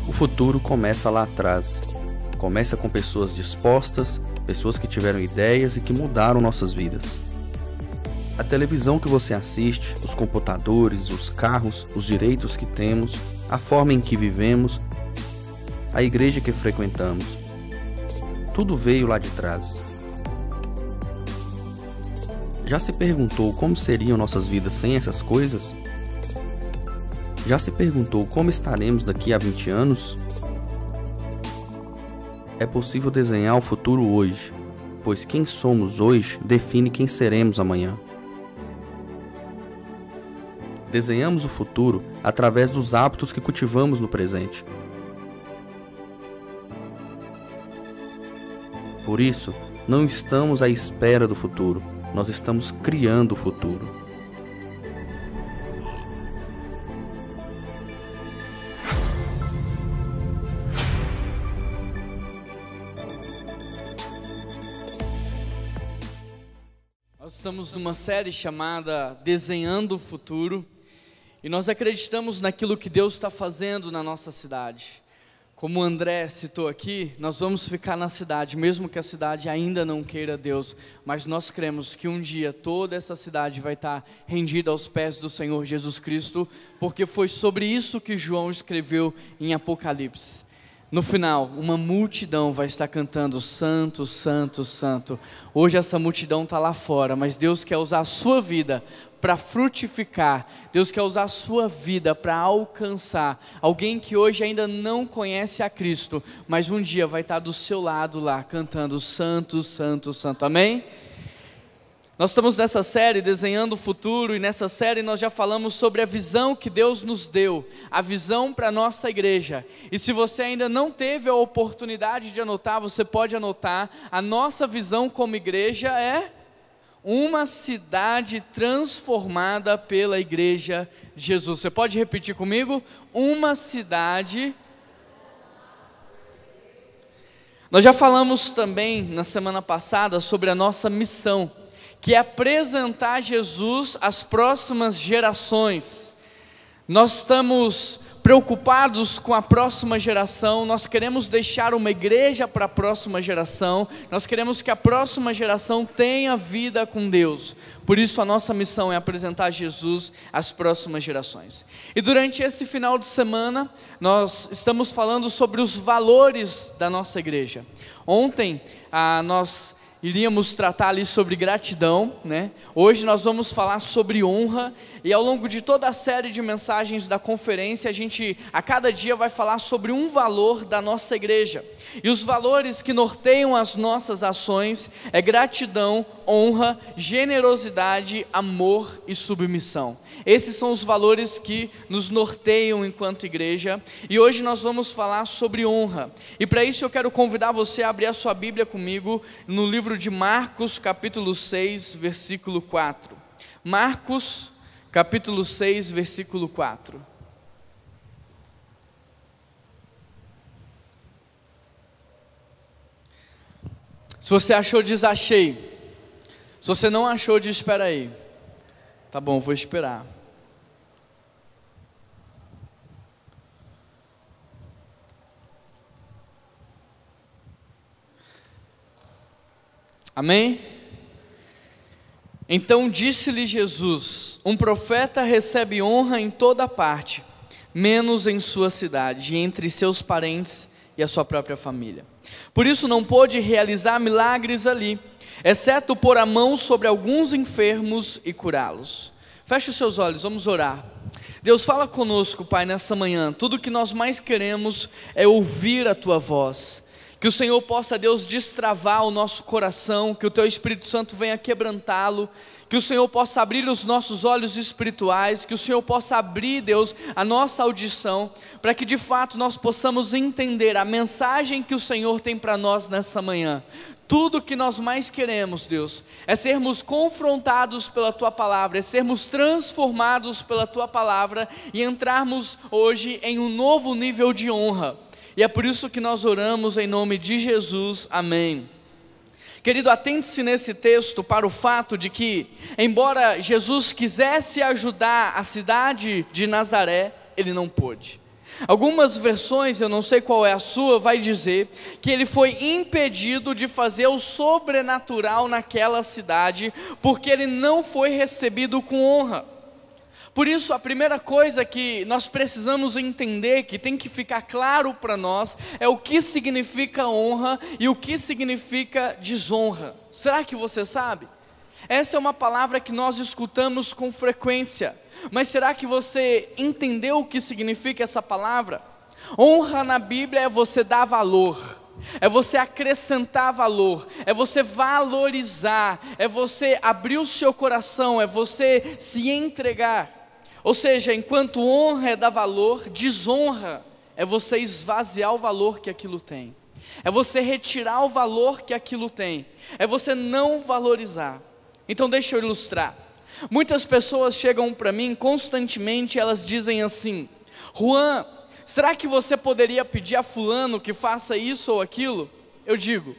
O futuro começa lá atrás. Começa com pessoas dispostas, pessoas que tiveram ideias e que mudaram nossas vidas. A televisão que você assiste, os computadores, os carros, os direitos que temos, a forma em que vivemos, a igreja que frequentamos. Tudo veio lá de trás. Já se perguntou como seriam nossas vidas sem essas coisas? Já se perguntou como estaremos daqui a 20 anos? É possível desenhar o futuro hoje, pois quem somos hoje define quem seremos amanhã. Desenhamos o futuro através dos hábitos que cultivamos no presente. Por isso, não estamos à espera do futuro, nós estamos criando o futuro. Nós estamos numa série chamada Desenhando o Futuro e nós acreditamos naquilo que Deus está fazendo na nossa cidade. Como o André citou aqui, nós vamos ficar na cidade, mesmo que a cidade ainda não queira Deus, mas nós cremos que um dia toda essa cidade vai estar rendida aos pés do Senhor Jesus Cristo, porque foi sobre isso que João escreveu em Apocalipse. No final, uma multidão vai estar cantando Santo, Santo, Santo. Hoje essa multidão está lá fora, mas Deus quer usar a sua vida para frutificar. Deus quer usar a sua vida para alcançar alguém que hoje ainda não conhece a Cristo, mas um dia vai estar do seu lado lá, cantando Santo, Santo, Santo. Amém? Nós estamos nessa série Desenhando o Futuro, e nessa série nós já falamos sobre a visão que Deus nos deu, a visão para a nossa igreja. E se você ainda não teve a oportunidade de anotar, você pode anotar. A nossa visão como igreja é uma cidade transformada pela igreja de Jesus. Você pode repetir comigo? Uma cidade. Nós já falamos também na semana passada sobre a nossa missão, que é apresentar Jesus às próximas gerações. Nós estamos preocupados com a próxima geração, nós queremos deixar uma igreja para a próxima geração, nós queremos que a próxima geração tenha vida com Deus. Por isso a nossa missão é apresentar Jesus às próximas gerações. E durante esse final de semana, nós estamos falando sobre os valores da nossa igreja. Ontem, nós iríamos tratar ali sobre gratidão, né? Hoje nós vamos falar sobre honra, e ao longo de toda a série de mensagens da conferência, a gente a cada dia vai falar sobre um valor da nossa igreja. E os valores que norteiam as nossas ações é gratidão, honra, generosidade, amor e submissão. Esses são os valores que nos norteiam enquanto igreja, e hoje nós vamos falar sobre honra. E para isso eu quero convidar você a abrir a sua Bíblia comigo no livro de Marcos, capítulo 6, versículo 4. Marcos, capítulo 6, versículo 4. Se você achou, diz achei. Se você não achou, diz espera aí. Tá bom, vou esperar. Amém? Então disse-lhe Jesus: um profeta recebe honra em toda parte, menos em sua cidade, entre seus parentes e a sua própria família. Por isso não pôde realizar milagres ali, exceto pôr a mão sobre alguns enfermos e curá-los. Feche os seus olhos, vamos orar. Deus, fala conosco, Pai, nessa manhã. Tudo que nós mais queremos é ouvir a Tua voz. Que o Senhor possa, Deus, destravar o nosso coração, que o Teu Espírito Santo venha quebrantá-lo, que o Senhor possa abrir os nossos olhos espirituais, que o Senhor possa abrir, Deus, a nossa audição, para que de fato nós possamos entender a mensagem que o Senhor tem para nós nessa manhã. Tudo que nós mais queremos, Deus, é sermos confrontados pela Tua Palavra, é sermos transformados pela Tua Palavra e entrarmos hoje em um novo nível de honra. E é por isso que nós oramos em nome de Jesus, amém. Querido, atente-se nesse texto para o fato de que, embora Jesus quisesse ajudar a cidade de Nazaré, Ele não pôde. Algumas versões, eu não sei qual é a sua, vai dizer que ele foi impedido de fazer o sobrenatural naquela cidade, porque ele não foi recebido com honra. Por isso, a primeira coisa que nós precisamos entender, que tem que ficar claro para nós, é o que significa honra e o que significa desonra. Será que você sabe? Essa é uma palavra que nós escutamos com frequência, mas será que você entendeu o que significa essa palavra? Honra na Bíblia é você dar valor, é você acrescentar valor, é você valorizar, é você abrir o seu coração, é você se entregar. Ou seja, enquanto honra é dar valor, desonra é você esvaziar o valor que aquilo tem, é você retirar o valor que aquilo tem, é você não valorizar. Então deixa eu ilustrar. Muitas pessoas chegam para mim constantemente, elas dizem assim: Juan, será que você poderia pedir a fulano que faça isso ou aquilo? Eu digo,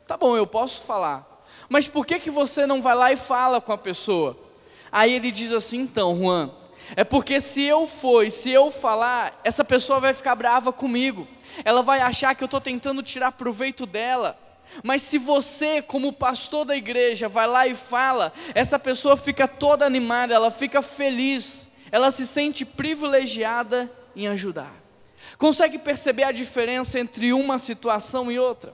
tá bom, eu posso falar, mas por que você não vai lá e fala com a pessoa? Aí ele diz assim: então Juan, é porque se eu for e se eu falar, essa pessoa vai ficar brava comigo, ela vai achar que eu estou tentando tirar proveito dela. Mas se você, como pastor da igreja, vai lá e fala, essa pessoa fica toda animada, ela fica feliz, ela se sente privilegiada em ajudar. Consegue perceber a diferença entre uma situação e outra?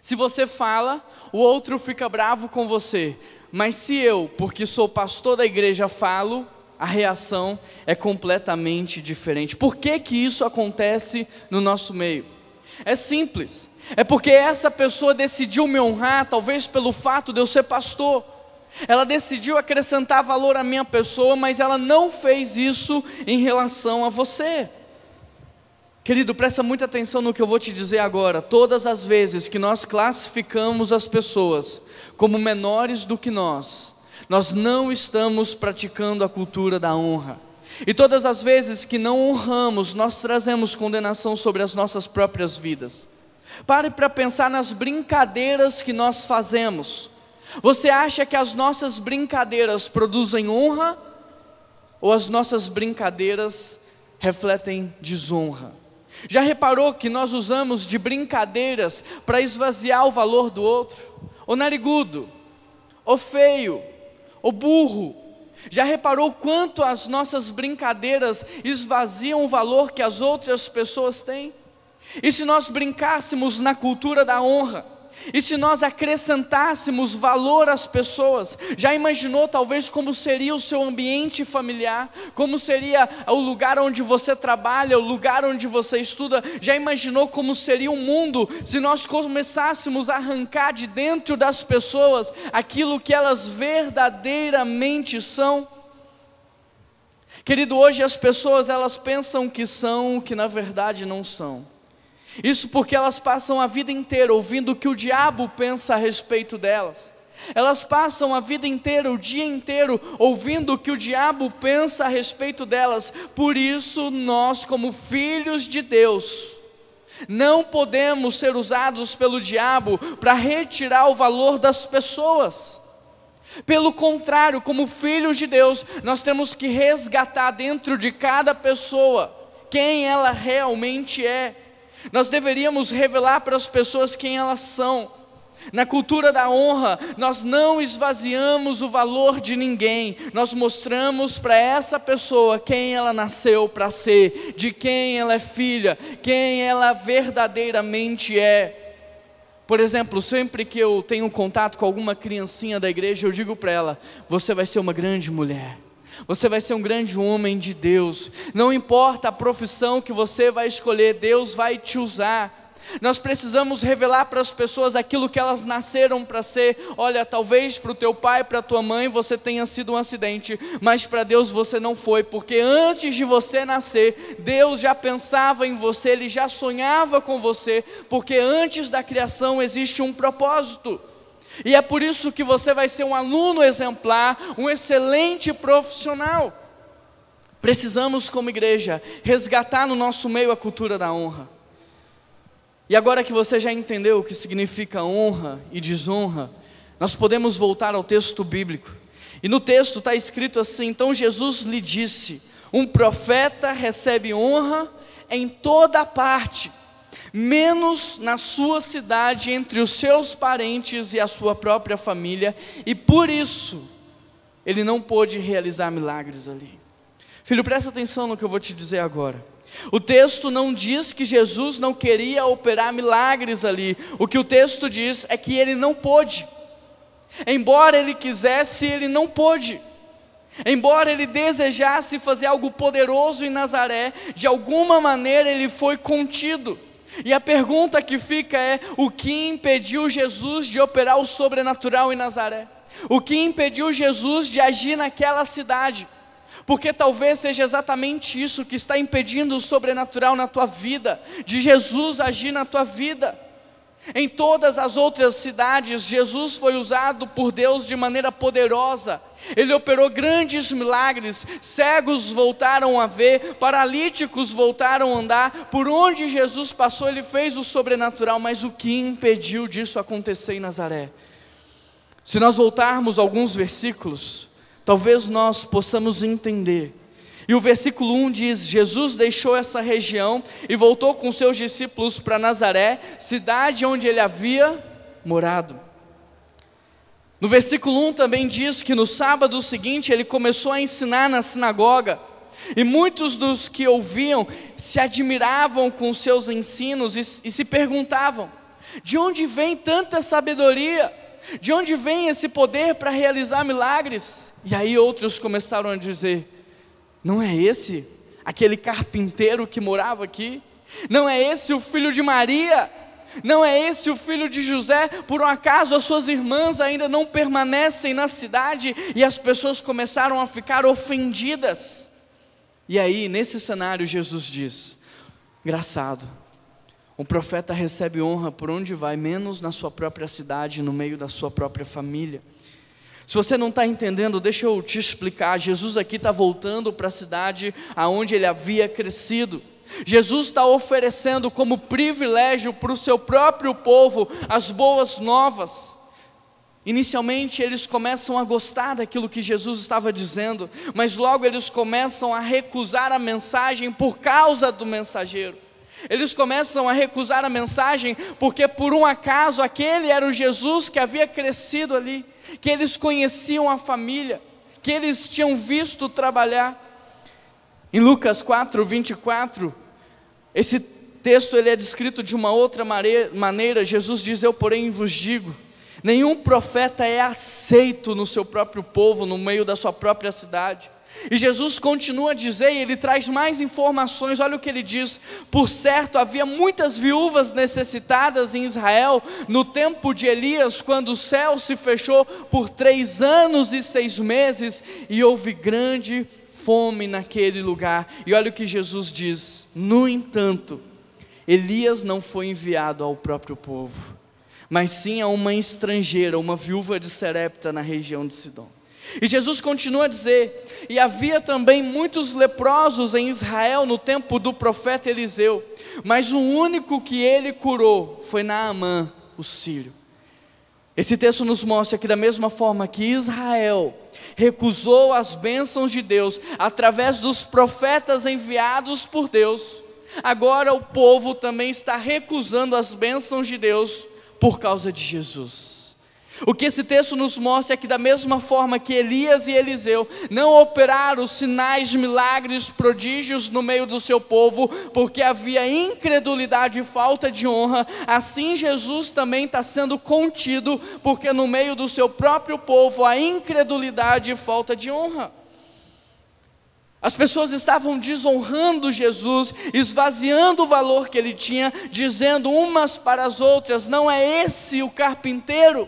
Se você fala, o outro fica bravo com você, mas se eu, porque sou pastor da igreja, falo, a reação é completamente diferente. Por que isso acontece no nosso meio? É simples, é porque essa pessoa decidiu me honrar, talvez pelo fato de eu ser pastor. Ela decidiu acrescentar valor à minha pessoa, mas ela não fez isso em relação a você. Querido, presta muita atenção no que eu vou te dizer agora. Todas as vezes que nós classificamos as pessoas como menores do que nós não estamos praticando a cultura da honra. E todas as vezes que não honramos, nós trazemos condenação sobre as nossas próprias vidas. Pare para pensar nas brincadeiras que nós fazemos. Você acha que as nossas brincadeiras produzem honra? Ou as nossas brincadeiras refletem desonra? Já reparou que nós usamos de brincadeiras para esvaziar o valor do outro? O narigudo, o feio, o burro. Já reparou quanto as nossas brincadeiras esvaziam o valor que as outras pessoas têm? E se nós brincássemos na cultura da honra? E se nós acrescentássemos valor às pessoas? Já imaginou talvez como seria o seu ambiente familiar? Como seria o lugar onde você trabalha, o lugar onde você estuda? Já imaginou como seria o mundo se nós começássemos a arrancar de dentro das pessoas aquilo que elas verdadeiramente são? Querido, hoje as pessoas elas pensam que são o que na verdade não são. Isso porque elas passam a vida inteira ouvindo o que o diabo pensa a respeito delas. Elas passam a vida inteira, o dia inteiro, ouvindo o que o diabo pensa a respeito delas. Por isso nós, como filhos de Deus, não podemos ser usados pelo diabo para retirar o valor das pessoas. Pelo contrário, como filhos de Deus, nós temos que resgatar dentro de cada pessoa quem ela realmente é. Nós deveríamos revelar para as pessoas quem elas são. Na cultura da honra, nós não esvaziamos o valor de ninguém. Nós mostramos para essa pessoa quem ela nasceu para ser, de quem ela é filha, quem ela verdadeiramente é. Por exemplo, sempre que eu tenho contato com alguma criancinha da igreja, eu digo para ela: você vai ser uma grande mulher. Você vai ser um grande homem de Deus. Não importa a profissão que você vai escolher, Deus vai te usar. Nós precisamos revelar para as pessoas aquilo que elas nasceram para ser. Olha, talvez para o teu pai, para a tua mãe você tenha sido um acidente, mas para Deus você não foi, porque antes de você nascer, Deus já pensava em você, Ele já sonhava com você, porque antes da criação existe um propósito. E é por isso que você vai ser um aluno exemplar, um excelente profissional. Precisamos, como igreja, resgatar no nosso meio a cultura da honra. E agora que você já entendeu o que significa honra e desonra, nós podemos voltar ao texto bíblico. E no texto está escrito assim: então Jesus lhe disse: Um profeta recebe honra em toda parte, menos na sua cidade, entre os seus parentes e a sua própria família, e por isso ele não pôde realizar milagres ali. Filho, presta atenção no que eu vou te dizer agora. O texto não diz que Jesus não queria operar milagres ali. O que o texto diz é que ele não pôde. Embora ele quisesse, ele não pôde. Embora ele desejasse fazer algo poderoso em Nazaré, de alguma maneira ele foi contido. E a pergunta que fica é: o que impediu Jesus de operar o sobrenatural em Nazaré? O que impediu Jesus de agir naquela cidade? Porque talvez seja exatamente isso que está impedindo o sobrenatural na tua vida, de Jesus agir na tua vida. Em todas as outras cidades, Jesus foi usado por Deus de maneira poderosa. Ele operou grandes milagres, cegos voltaram a ver, paralíticos voltaram a andar. Por onde Jesus passou, ele fez o sobrenatural. Mas o que impediu disso acontecer em Nazaré? Se nós voltarmos alguns versículos, talvez nós possamos entender. E o versículo 1 diz: Jesus deixou essa região e voltou com seus discípulos para Nazaré, cidade onde ele havia morado. No versículo 1 também diz que no sábado seguinte ele começou a ensinar na sinagoga. E muitos dos que ouviam se admiravam com seus ensinos e se perguntavam: de onde vem tanta sabedoria? De onde vem esse poder para realizar milagres? E aí outros começaram a dizer: não é esse aquele carpinteiro que morava aqui? Não é esse o filho de Maria? Não é esse o filho de José? Por um acaso as suas irmãs ainda não permanecem na cidade? E as pessoas começaram a ficar ofendidas. E aí, nesse cenário, Jesus diz: engraçado, um profeta recebe honra por onde vai, menos na sua própria cidade, no meio da sua própria família. Se você não está entendendo, deixa eu te explicar. Jesus aqui está voltando para a cidade aonde ele havia crescido. Jesus está oferecendo como privilégio para o seu próprio povo as boas novas. Inicialmente eles começam a gostar daquilo que Jesus estava dizendo, mas logo eles começam a recusar a mensagem por causa do mensageiro. Eles começam a recusar a mensagem porque por um acaso aquele era o Jesus que havia crescido ali, que eles conheciam a família, que eles tinham visto trabalhar. Em Lucas 4:24, esse texto ele é descrito de uma outra maneira. Jesus diz: eu porém vos digo, nenhum profeta é aceito no seu próprio povo, no meio da sua própria cidade. E Jesus continua a dizer, e ele traz mais informações. Olha o que ele diz: por certo havia muitas viúvas necessitadas em Israel no tempo de Elias, quando o céu se fechou por 3 anos e 6 meses, e houve grande fome naquele lugar. E olha o que Jesus diz: no entanto, Elias não foi enviado ao próprio povo, mas sim a uma estrangeira, uma viúva de Serepta na região de Sidom. E Jesus continua a dizer: e havia também muitos leprosos em Israel no tempo do profeta Eliseu, mas o único que ele curou foi Naamã, o sírio. Esse texto nos mostra que da mesma forma que Israel recusou as bênçãos de Deus através dos profetas enviados por Deus, agora o povo também está recusando as bênçãos de Deus por causa de Jesus. O que esse texto nos mostra é que da mesma forma que Elias e Eliseu não operaram sinais, milagres, prodígios no meio do seu povo, porque havia incredulidade e falta de honra, assim Jesus também está sendo contido, porque no meio do seu próprio povo há incredulidade e falta de honra. As pessoas estavam desonrando Jesus, esvaziando o valor que ele tinha, dizendo umas para as outras: não é esse o carpinteiro?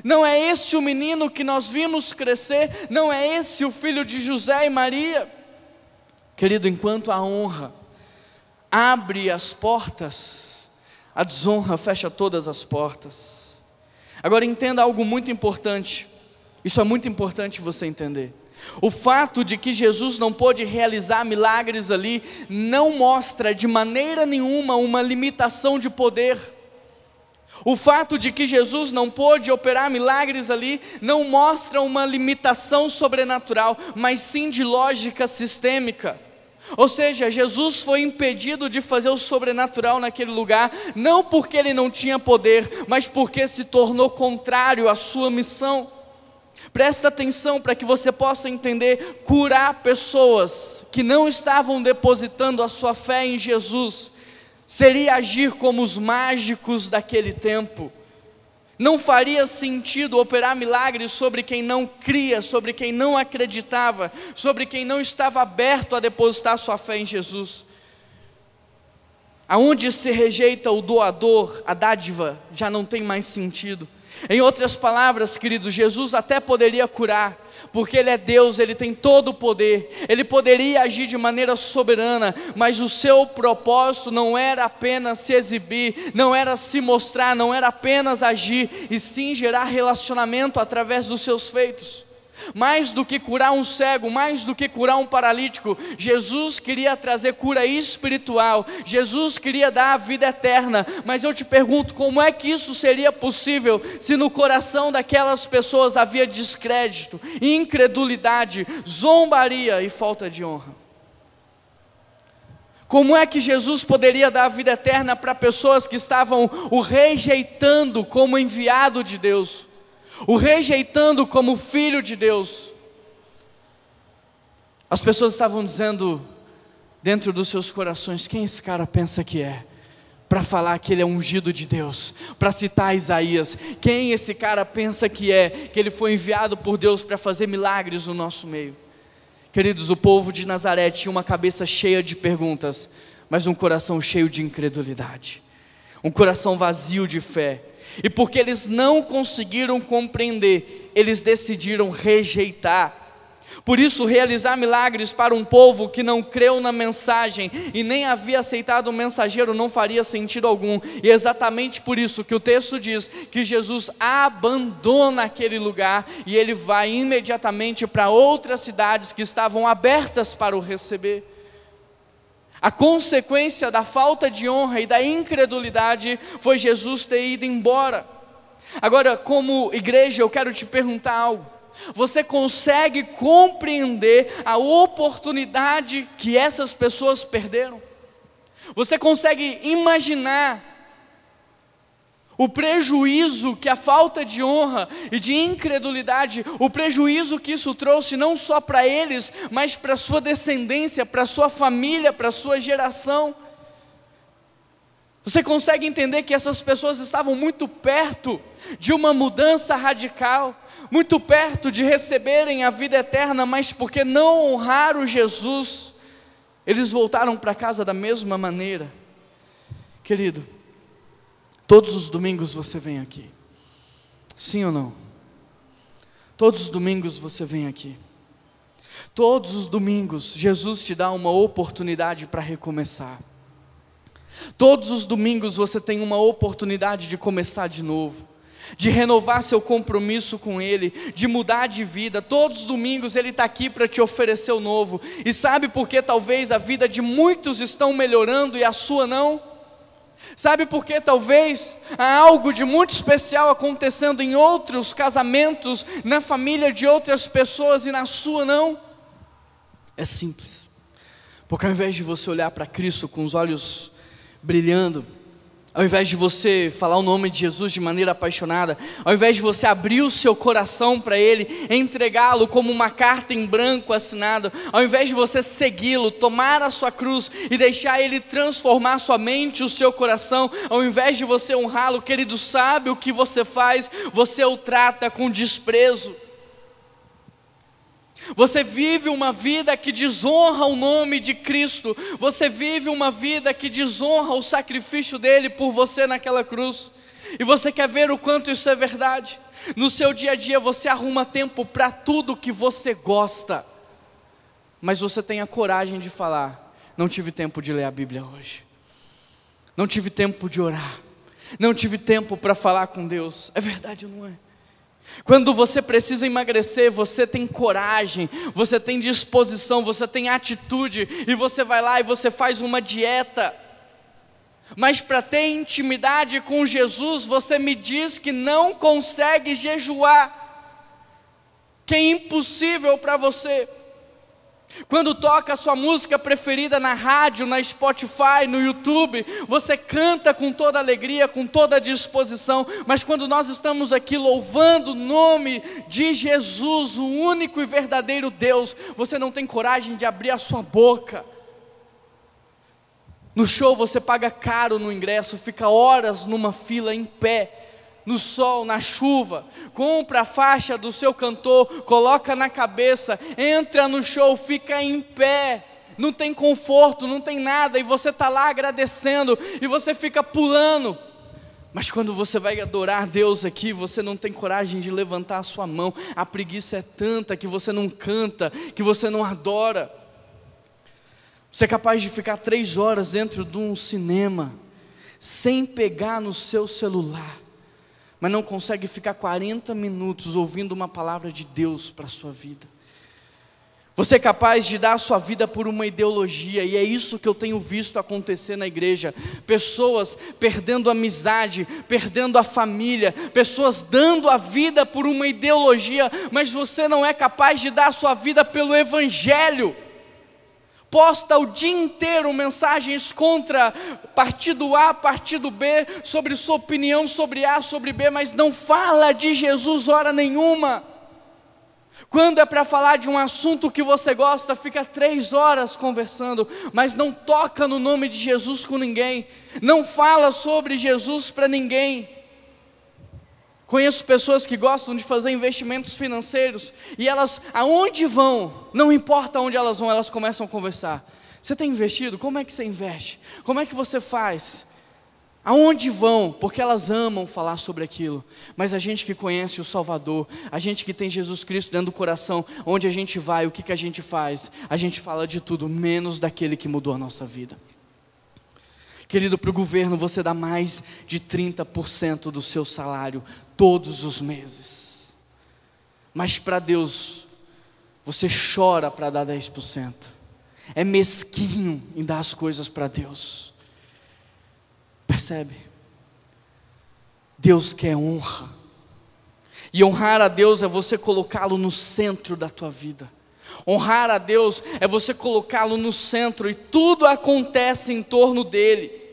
Não é esse o menino que nós vimos crescer? Não é esse o filho de José e Maria? Querido, enquanto a honra abre as portas, a desonra fecha todas as portas. Agora entenda algo muito importante. Isso é muito importante você entender. O fato de que Jesus não pôde realizar milagres ali não mostra de maneira nenhuma uma limitação de poder. O fato de que Jesus não pôde operar milagres ali não mostra uma limitação sobrenatural, mas sim de lógica sistêmica. Ou seja, Jesus foi impedido de fazer o sobrenatural naquele lugar, não porque ele não tinha poder, mas porque se tornou contrário à sua missão. Presta atenção para que você possa entender: curar pessoas que não estavam depositando a sua fé em Jesus seria agir como os mágicos daquele tempo. Não faria sentido operar milagres sobre quem não cria, sobre quem não acreditava, sobre quem não estava aberto a depositar sua fé em Jesus. Aonde se rejeita o doador, a dádiva já não tem mais sentido. Em outras palavras, queridos, Jesus até poderia curar, porque Ele é Deus, Ele tem todo o poder, Ele poderia agir de maneira soberana, mas o seu propósito não era apenas se exibir, não era se mostrar, não era apenas agir, e sim gerar relacionamento através dos seus feitos. Mais do que curar um cego, mais do que curar um paralítico, Jesus queria trazer cura espiritual, Jesus queria dar a vida eterna. Mas eu te pergunto, como é que isso seria possível se no coração daquelas pessoas havia descrédito, incredulidade, zombaria e falta de honra? Como é que Jesus poderia dar a vida eterna para pessoas que estavam o rejeitando como enviado de Deus, o rejeitando como filho de Deus? As pessoas estavam dizendo dentro dos seus corações: quem esse cara pensa que é? Para falar que ele é ungido de Deus, para citar Isaías. Quem esse cara pensa que é? Que ele foi enviado por Deus para fazer milagres no nosso meio. Queridos, o povo de Nazaré tinha uma cabeça cheia de perguntas, mas um coração cheio de incredulidade, um coração vazio de fé. E porque eles não conseguiram compreender, eles decidiram rejeitar. Por isso, realizar milagres para um povo que não creu na mensagem e nem havia aceitado o mensageiro não faria sentido algum. E é exatamente por isso que o texto diz que Jesus abandona aquele lugar e ele vai imediatamente para outras cidades que estavam abertas para o receber. A consequência da falta de honra e da incredulidade foi Jesus ter ido embora. Agora, como igreja, eu quero te perguntar algo. Você consegue compreender a oportunidade que essas pessoas perderam? Você consegue imaginar o prejuízo que a falta de honra e de incredulidade, o prejuízo que isso trouxe não só para eles, mas para a sua descendência, para a sua família, para a sua geração? Você consegue entender que essas pessoas estavam muito perto de uma mudança radical, muito perto de receberem a vida eterna, mas porque não honraram Jesus, eles voltaram para casa da mesma maneira? Querido, todos os domingos você vem aqui, sim ou não? Todos os domingos você vem aqui. Todos os domingos Jesus te dá uma oportunidade para recomeçar. Todos os domingos você tem uma oportunidade de começar de novo, de renovar seu compromisso com Ele, de mudar de vida. Todos os domingos Ele está aqui para te oferecer o novo. E sabe por que talvez a vida de muitos estão melhorando e a sua não? Sabe por que talvez há algo de muito especial acontecendo em outros casamentos, na família de outras pessoas e na sua não? É simples, porque ao invés de você olhar para Cristo com os olhos brilhando, ao invés de você falar o nome de Jesus de maneira apaixonada, ao invés de você abrir o seu coração para Ele, entregá-lo como uma carta em branco assinada, ao invés de você segui-lo, tomar a sua cruz e deixar Ele transformar sua mente, o seu coração, ao invés de você honrá-lo, querido, sabe o que você faz? Você o trata com desprezo. Você vive uma vida que desonra o nome de Cristo. Você vive uma vida que desonra o sacrifício dele por você naquela cruz. E você quer ver o quanto isso é verdade? No seu dia a dia você arruma tempo para tudo que você gosta, mas você tem a coragem de falar: não tive tempo de ler a Bíblia hoje, não tive tempo de orar, não tive tempo para falar com Deus. É verdade ou não é? Quando você precisa emagrecer, você tem coragem, você tem disposição, você tem atitude, e você vai lá e você faz uma dieta. Mas para ter intimidade com Jesus, você me diz que não consegue jejuar, que é impossível para você. Quando toca a sua música preferida na rádio, na Spotify, no YouTube, você canta com toda alegria, com toda disposição, mas quando nós estamos aqui louvando o nome de Jesus, o único e verdadeiro Deus, você não tem coragem de abrir a sua boca. No show você paga caro no ingresso, fica horas numa fila em pé, no sol, na chuva, compra a faixa do seu cantor, coloca na cabeça, entra no show, fica em pé, não tem conforto, não tem nada, e você está lá agradecendo, e você fica pulando, mas quando você vai adorar Deus aqui, você não tem coragem de levantar a sua mão, a preguiça é tanta que você não canta, que você não adora. Você é capaz de ficar 3 horas dentro de um cinema, sem pegar no seu celular, mas não consegue ficar 40 minutos ouvindo uma palavra de Deus para a sua vida. Você é capaz de dar a sua vida por uma ideologia, e é isso que eu tenho visto acontecer na igreja. Pessoas perdendo a amizade, perdendo a família, pessoas dando a vida por uma ideologia, mas você não é capaz de dar a sua vida pelo Evangelho. Posta o dia inteiro mensagens contra partido A, partido B, sobre sua opinião sobre A, sobre B, mas não fala de Jesus hora nenhuma. Quando é para falar de um assunto que você gosta, fica 3 horas conversando, mas não toca no nome de Jesus com ninguém, não fala sobre Jesus para ninguém. Conheço pessoas que gostam de fazer investimentos financeiros, e elas, aonde vão, não importa onde elas vão, elas começam a conversar. Você tem investido? Como é que você investe? Como é que você faz? Aonde vão? Porque elas amam falar sobre aquilo. Mas a gente que conhece o Salvador, a gente que tem Jesus Cristo dentro do coração, onde a gente vai, o que a gente faz? A gente fala de tudo, menos daquele que mudou a nossa vida. Querido, para o governo você dá mais de 30% do seu salário todos os meses, mas para Deus você chora para dar 10%, é mesquinho em dar as coisas para Deus. Percebe? Deus quer honra, e honrar a Deus é você colocá-lo no centro da tua vida. Honrar a Deus é você colocá-lo no centro e tudo acontece em torno dele.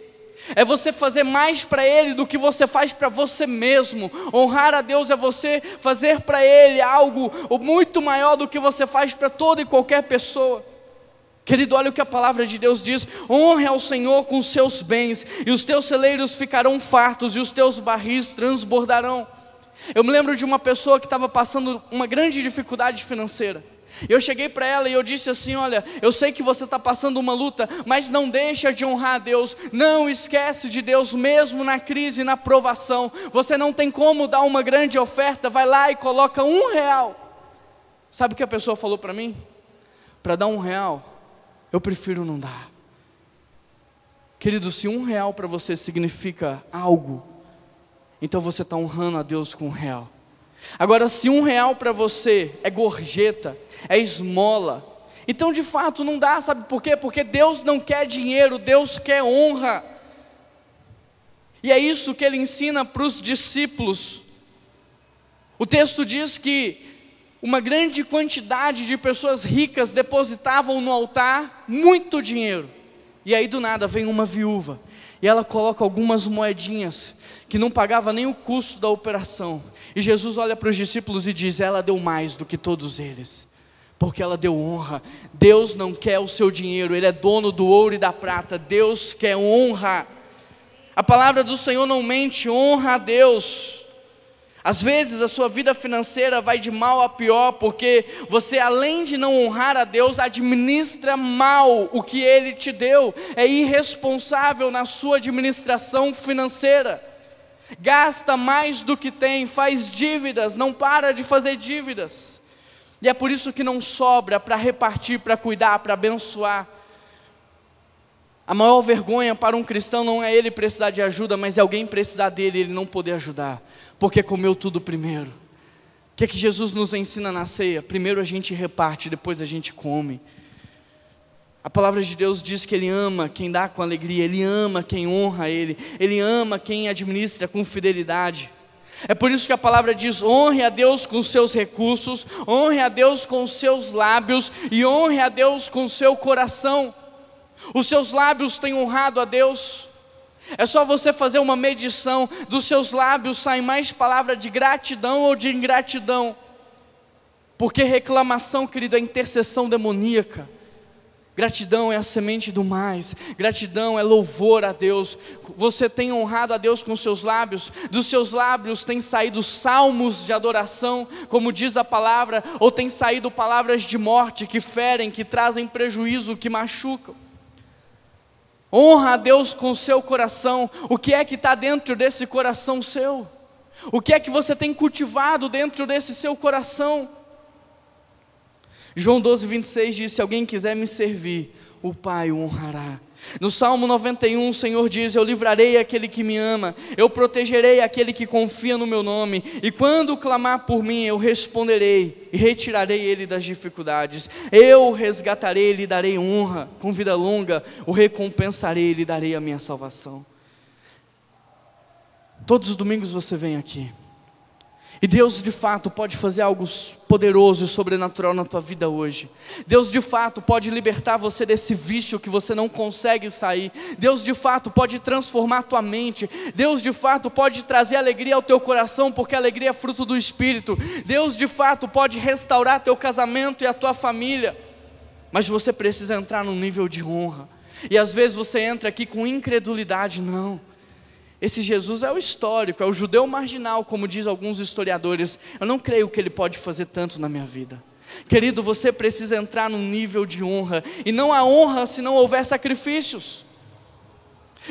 É você fazer mais para Ele do que você faz para você mesmo. Honrar a Deus é você fazer para Ele algo muito maior do que você faz para toda e qualquer pessoa. Querido, olha o que a palavra de Deus diz: honre ao Senhor com os seus bens, e os teus celeiros ficarão fartos, e os teus barris transbordarão. Eu me lembro de uma pessoa que estava passando uma grande dificuldade financeira. Eu cheguei para ela e eu disse assim: olha, eu sei que você está passando uma luta, mas não deixa de honrar a Deus, não esquece de Deus mesmo na crise, na provação. Você não tem como dar uma grande oferta, vai lá e coloca R$1. Sabe o que a pessoa falou para mim? Para dar R$1, eu prefiro não dar. Querido, se R$1 para você significa algo, então você está honrando a Deus com R$1. Agora, se R$1 para você é gorjeta, é esmola, então de fato não dá. Sabe por quê? Porque Deus não quer dinheiro, Deus quer honra. E é isso que Ele ensina para os discípulos. O texto diz que uma grande quantidade de pessoas ricas depositavam no altar muito dinheiro, e aí do nada vem uma viúva, e ela coloca algumas moedinhas, que não pagava nem o custo da operação, e Jesus olha para os discípulos e diz: ela deu mais do que todos eles, porque ela deu honra. Deus não quer o seu dinheiro, Ele é dono do ouro e da prata, Deus quer honra. A palavra do Senhor não mente, honra a Deus. Às vezes a sua vida financeira vai de mal a pior, porque você, além de não honrar a Deus, administra mal o que Ele te deu, é irresponsável na sua administração financeira, gasta mais do que tem, faz dívidas, não para de fazer dívidas, e é por isso que não sobra para repartir, para cuidar, para abençoar. A maior vergonha para um cristão não é ele precisar de ajuda, mas é alguém precisar dele e ele não poder ajudar, porque comeu tudo primeiro. O que é que Jesus nos ensina na ceia? Primeiro a gente reparte, depois a gente come. A palavra de Deus diz que Ele ama quem dá com alegria, Ele ama quem honra Ele, Ele ama quem administra com fidelidade. É por isso que a palavra diz: honre a Deus com os seus recursos, honre a Deus com os seus lábios e honre a Deus com o seu coração. Os seus lábios têm honrado a Deus. É só você fazer uma medição, dos seus lábios saem mais palavras de gratidão ou de ingratidão. Porque reclamação, querido, é intercessão demoníaca. Gratidão é a semente do mais, gratidão é louvor a Deus. Você tem honrado a Deus com os seus lábios, dos seus lábios tem saído salmos de adoração, como diz a palavra, ou tem saído palavras de morte que ferem, que trazem prejuízo, que machucam. Honra a Deus com o seu coração. O que é que está dentro desse coração seu? O que é que você tem cultivado dentro desse seu coração? João 12:26 diz: se alguém quiser me servir, o Pai o honrará. No Salmo 91 o Senhor diz: eu livrarei aquele que me ama, eu protegerei aquele que confia no meu nome, e quando clamar por mim eu responderei, e retirarei ele das dificuldades. Eu o resgatarei e lhe darei honra, com vida longa o recompensarei e lhe darei a minha salvação. Todos os domingos você vem aqui, e Deus de fato pode fazer algo poderoso e sobrenatural na tua vida hoje. Deus de fato pode libertar você desse vício que você não consegue sair. Deus de fato pode transformar a tua mente. Deus de fato pode trazer alegria ao teu coração, porque a alegria é fruto do Espírito. Deus de fato pode restaurar teu casamento e a tua família. Mas você precisa entrar num nível de honra. E às vezes você entra aqui com incredulidade. Não. Esse Jesus é o histórico, é o judeu marginal, como diz alguns historiadores. Eu não creio que ele pode fazer tanto na minha vida. Querido, você precisa entrar num nível de honra, e não há honra se não houver sacrifícios.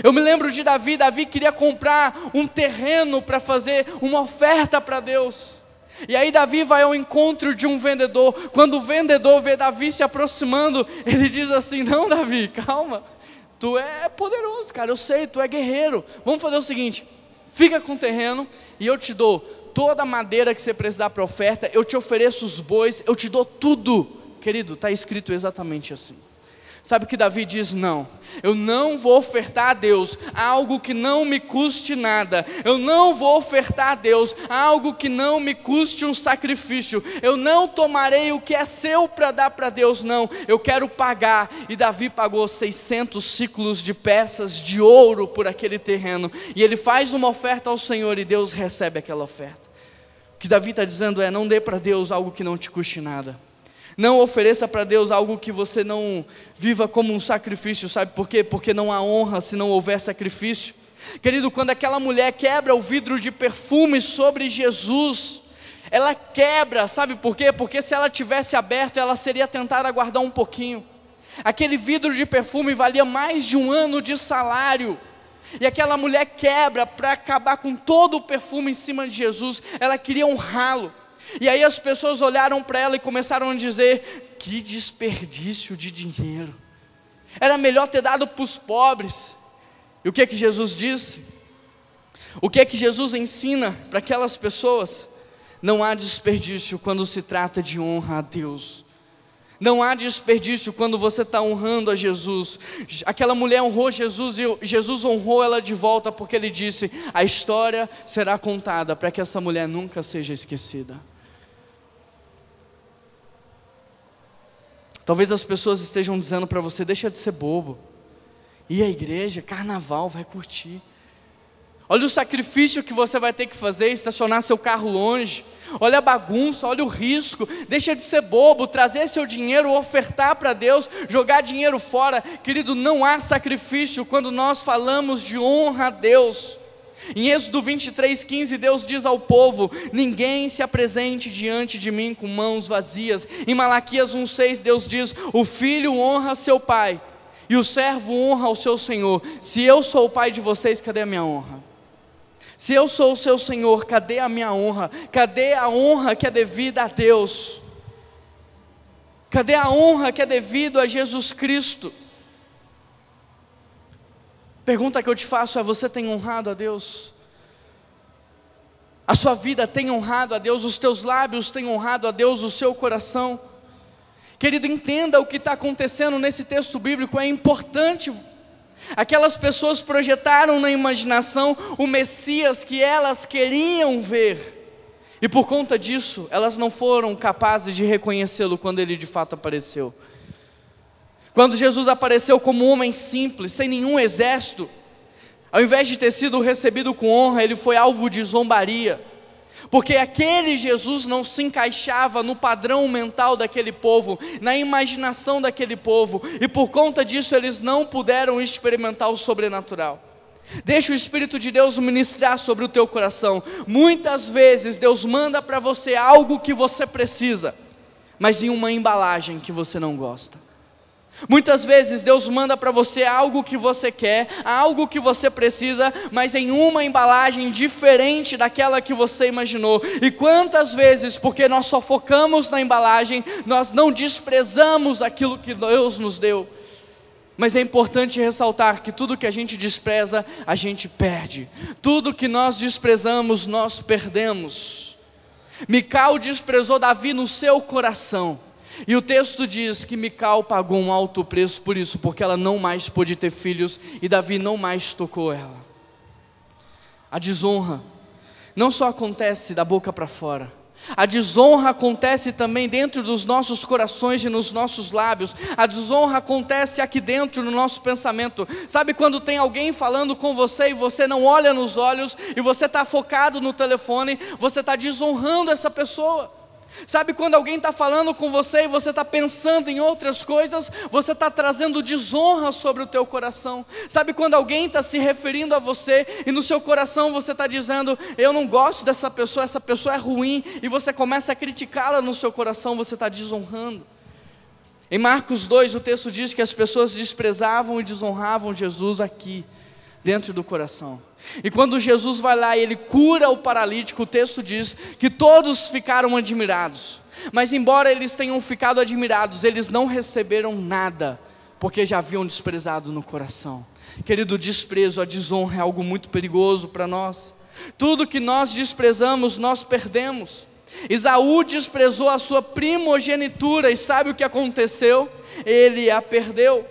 Eu me lembro de Davi. Davi queria comprar um terreno para fazer uma oferta para Deus. E aí Davi vai ao encontro de um vendedor. Quando o vendedor vê Davi se aproximando, ele diz assim: não, Davi, calma. Tu é poderoso, cara, eu sei, tu é guerreiro. Vamos fazer o seguinte: fica com o terreno e eu te dou toda a madeira que você precisar para a oferta, eu te ofereço os bois, eu te dou tudo. Querido, está escrito exatamente assim. Sabe o que Davi diz? Não, eu não vou ofertar a Deus algo que não me custe nada. Eu não vou ofertar a Deus algo que não me custe um sacrifício. Eu não tomarei o que é seu para dar para Deus, não. Eu quero pagar. E Davi pagou 600 ciclos de peças de ouro por aquele terreno. E ele faz uma oferta ao Senhor e Deus recebe aquela oferta. O que Davi está dizendo é: não dê para Deus algo que não te custe nada. Não ofereça para Deus algo que você não viva como um sacrifício. Sabe por quê? Porque não há honra se não houver sacrifício. Querido, quando aquela mulher quebra o vidro de perfume sobre Jesus, ela quebra, sabe por quê? Porque se ela tivesse aberto, ela seria tentada guardar um pouquinho. Aquele vidro de perfume valia mais de 1 ano de salário. E aquela mulher quebra para acabar com todo o perfume em cima de Jesus. Ela queria honrá-lo. E aí as pessoas olharam para ela e começaram a dizer: que desperdício de dinheiro, era melhor ter dado para os pobres. E o que é que Jesus disse? O que é que Jesus ensina para aquelas pessoas? Não há desperdício quando se trata de honra a Deus. Não há desperdício quando você está honrando a Jesus. Aquela mulher honrou Jesus e Jesus honrou ela de volta, porque ele disse: a história será contada para que essa mulher nunca seja esquecida. Talvez as pessoas estejam dizendo para você: deixa de ser bobo, ir à igreja, carnaval, vai curtir. Olha o sacrifício que você vai ter que fazer, estacionar seu carro longe. Olha a bagunça, olha o risco. Deixa de ser bobo, trazer seu dinheiro, ofertar para Deus, jogar dinheiro fora. Querido, não há sacrifício quando nós falamos de honra a Deus. Em Êxodo 23:15, Deus diz ao povo: ninguém se apresente diante de mim com mãos vazias. Em Malaquias 1:6, Deus diz: o filho honra seu pai e o servo honra ao seu senhor. Se eu sou o pai de vocês, cadê a minha honra? Se eu sou o seu Senhor, cadê a minha honra? Cadê a honra que é devida a Deus? Cadê a honra que é devida a Jesus Cristo? Pergunta que eu te faço é: você tem honrado a Deus? A sua vida tem honrado a Deus? Os teus lábios têm honrado a Deus? O seu coração? Querido, entenda o que está acontecendo nesse texto bíblico, é importante. Aquelas pessoas projetaram na imaginação o Messias que elas queriam ver, e por conta disso, elas não foram capazes de reconhecê-lo quando ele de fato apareceu. Quando Jesus apareceu como um homem simples, sem nenhum exército, ao invés de ter sido recebido com honra, ele foi alvo de zombaria, porque aquele Jesus não se encaixava no padrão mental daquele povo, na imaginação daquele povo, e por conta disso eles não puderam experimentar o sobrenatural. Deixa o Espírito de Deus ministrar sobre o teu coração. Muitas vezes Deus manda para você algo que você precisa, mas em uma embalagem que você não gosta. Muitas vezes Deus manda para você algo que você quer, algo que você precisa, mas em uma embalagem diferente daquela que você imaginou. E quantas vezes, porque nós só focamos na embalagem, nós não desprezamos aquilo que Deus nos deu. Mas é importante ressaltar que tudo que a gente despreza, a gente perde. Tudo que nós desprezamos, nós perdemos. Mical desprezou Davi no seu coração. E o texto diz que Mical pagou um alto preço por isso, porque ela não mais pôde ter filhos e Davi não mais tocou ela. A desonra não só acontece da boca para fora. A desonra acontece também dentro dos nossos corações e nos nossos lábios. A desonra acontece aqui dentro no nosso pensamento. Sabe quando tem alguém falando com você e você não olha nos olhos e você está focado no telefone, você está desonrando essa pessoa. Sabe quando alguém está falando com você e você está pensando em outras coisas, você está trazendo desonra sobre o teu coração. Sabe quando alguém está se referindo a você e no seu coração você está dizendo, eu não gosto dessa pessoa, essa pessoa é ruim, e você começa a criticá-la no seu coração, você está desonrando. Em Marcos 2 o texto diz que as pessoas desprezavam e desonravam Jesus aqui, dentro do coração. E quando Jesus vai lá e ele cura o paralítico, o texto diz que todos ficaram admirados. Mas embora eles tenham ficado admirados, eles não receberam nada, porque já haviam desprezado no coração. Querido, o desprezo, a desonra é algo muito perigoso para nós. Tudo que nós desprezamos, nós perdemos. Esaú desprezou a sua primogenitura e sabe o que aconteceu? Ele a perdeu.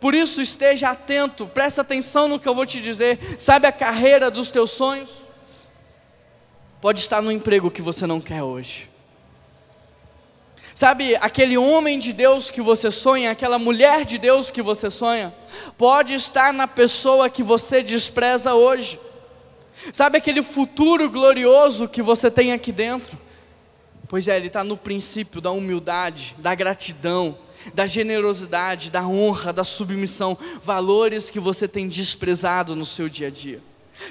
Por isso esteja atento, presta atenção no que eu vou te dizer. Sabe a carreira dos teus sonhos? Pode estar no emprego que você não quer hoje. Sabe aquele homem de Deus que você sonha, aquela mulher de Deus que você sonha? Pode estar na pessoa que você despreza hoje. Sabe aquele futuro glorioso que você tem aqui dentro? Pois é, ele está no princípio da humildade, da gratidão, da generosidade, da honra, da submissão, valores que você tem desprezado no seu dia a dia.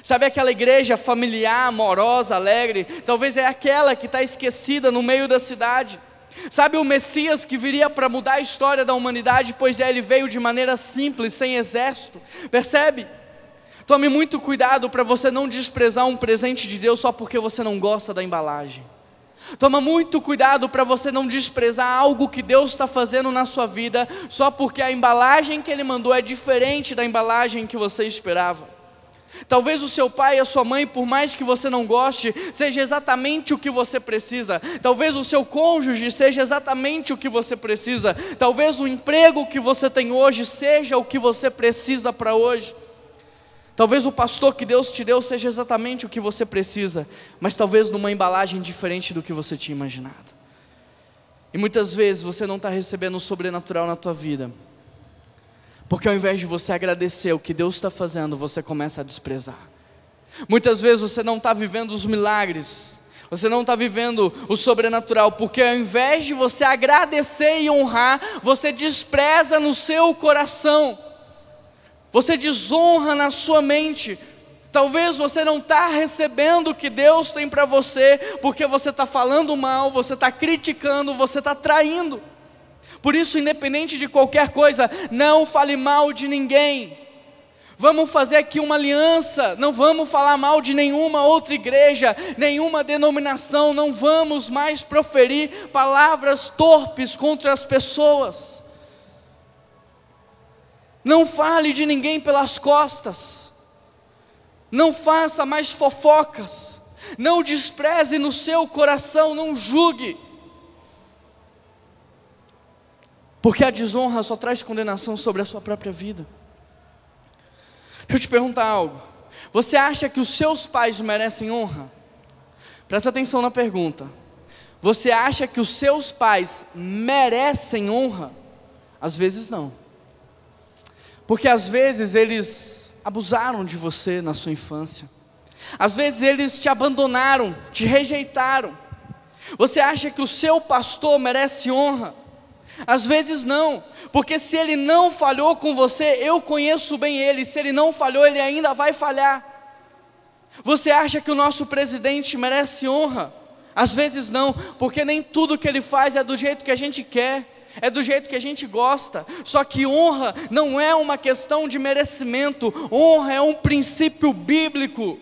Sabe aquela igreja familiar, amorosa, alegre? Talvez é aquela que está esquecida no meio da cidade. Sabe o Messias que viria para mudar a história da humanidade? Pois é, ele veio de maneira simples, sem exército. Percebe? Tome muito cuidado para você não desprezar um presente de Deus só porque você não gosta da embalagem. Toma muito cuidado para você não desprezar algo que Deus está fazendo na sua vida só porque a embalagem que Ele mandou é diferente da embalagem que você esperava. Talvez o seu pai e a sua mãe, por mais que você não goste, seja exatamente o que você precisa. Talvez o seu cônjuge seja exatamente o que você precisa. Talvez o emprego que você tem hoje seja o que você precisa para hoje. Talvez o pastor que Deus te deu seja exatamente o que você precisa, mas talvez numa embalagem diferente do que você tinha imaginado. E muitas vezes você não está recebendo o sobrenatural na tua vida, porque ao invés de você agradecer o que Deus está fazendo, você começa a desprezar. Muitas vezes você não está vivendo os milagres, você não está vivendo o sobrenatural, porque ao invés de você agradecer e honrar, você despreza no seu coração. Você desonra na sua mente. Talvez você não está recebendo o que Deus tem para você, porque você está falando mal, você está criticando, você está traindo. Por isso, independente de qualquer coisa, não fale mal de ninguém. Vamos fazer aqui uma aliança, não vamos falar mal de nenhuma outra igreja, nenhuma denominação, não vamos mais proferir palavras torpes contra as pessoas. Não fale de ninguém pelas costas, não faça mais fofocas, não despreze no seu coração, não julgue. Porque a desonra só traz condenação sobre a sua própria vida. Deixa eu te perguntar algo. Você acha que os seus pais merecem honra? Presta atenção na pergunta. Você acha que os seus pais merecem honra? Às vezes não. Porque às vezes eles abusaram de você na sua infância. Às vezes eles te abandonaram, te rejeitaram. Você acha que o seu pastor merece honra? Às vezes não, porque se ele não falhou com você, eu conheço bem ele. Se ele não falhou, ele ainda vai falhar. Você acha que o nosso presidente merece honra? Às vezes não, porque nem tudo que ele faz é do jeito que a gente quer, é do jeito que a gente gosta. Só que honra não é uma questão de merecimento, honra é um princípio bíblico.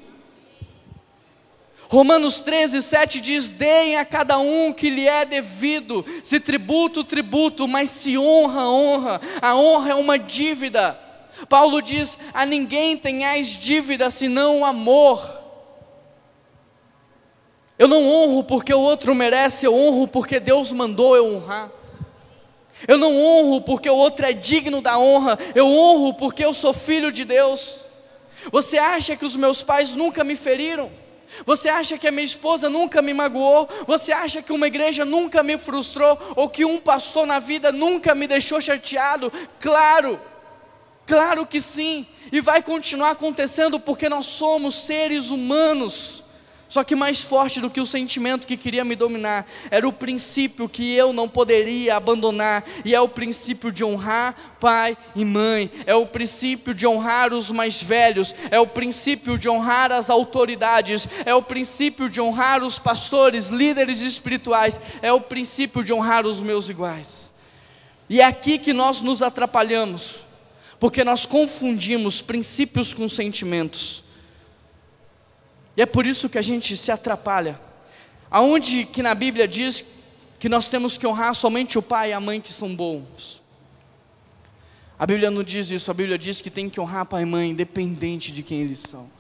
Romanos 13:7 diz: deem a cada um que lhe é devido, se tributo, tributo, mas se honra, honra. A honra é uma dívida. Paulo diz: a ninguém tenhais dívida senão o amor. Eu não honro porque o outro merece, eu honro porque Deus mandou eu honrar. Eu não honro porque o outro é digno da honra, eu honro porque eu sou filho de Deus. Você acha que os meus pais nunca me feriram? Você acha que a minha esposa nunca me magoou? Você acha que uma igreja nunca me frustrou? Ou que um pastor na vida nunca me deixou chateado? Claro, claro que sim. E vai continuar acontecendo porque nós somos seres humanos. Só que mais forte do que o sentimento que queria me dominar, era o princípio que eu não poderia abandonar, e é o princípio de honrar pai e mãe, é o princípio de honrar os mais velhos, é o princípio de honrar as autoridades, é o princípio de honrar os pastores, líderes espirituais, é o princípio de honrar os meus iguais. E é aqui que nós nos atrapalhamos, porque nós confundimos princípios com sentimentos. E é por isso que a gente se atrapalha. Aonde que na Bíblia diz que nós temos que honrar somente o pai e a mãe que são bons? A Bíblia não diz isso, a Bíblia diz que tem que honrar pai e mãe independente de quem eles são.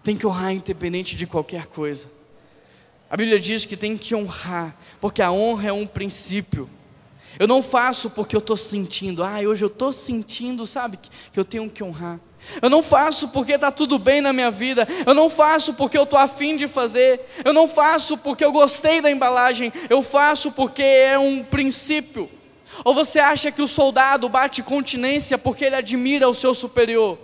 Tem que honrar independente de qualquer coisa. A Bíblia diz que tem que honrar, porque a honra é um princípio. Eu não faço porque eu estou sentindo, hoje eu estou sentindo, sabe, que eu tenho que honrar. Eu não faço porque está tudo bem na minha vida. Eu não faço porque eu estou afim de fazer. Eu não faço porque eu gostei da embalagem. Eu faço porque é um princípio. Ou você acha que o soldado bate continência porque ele admira o seu superior?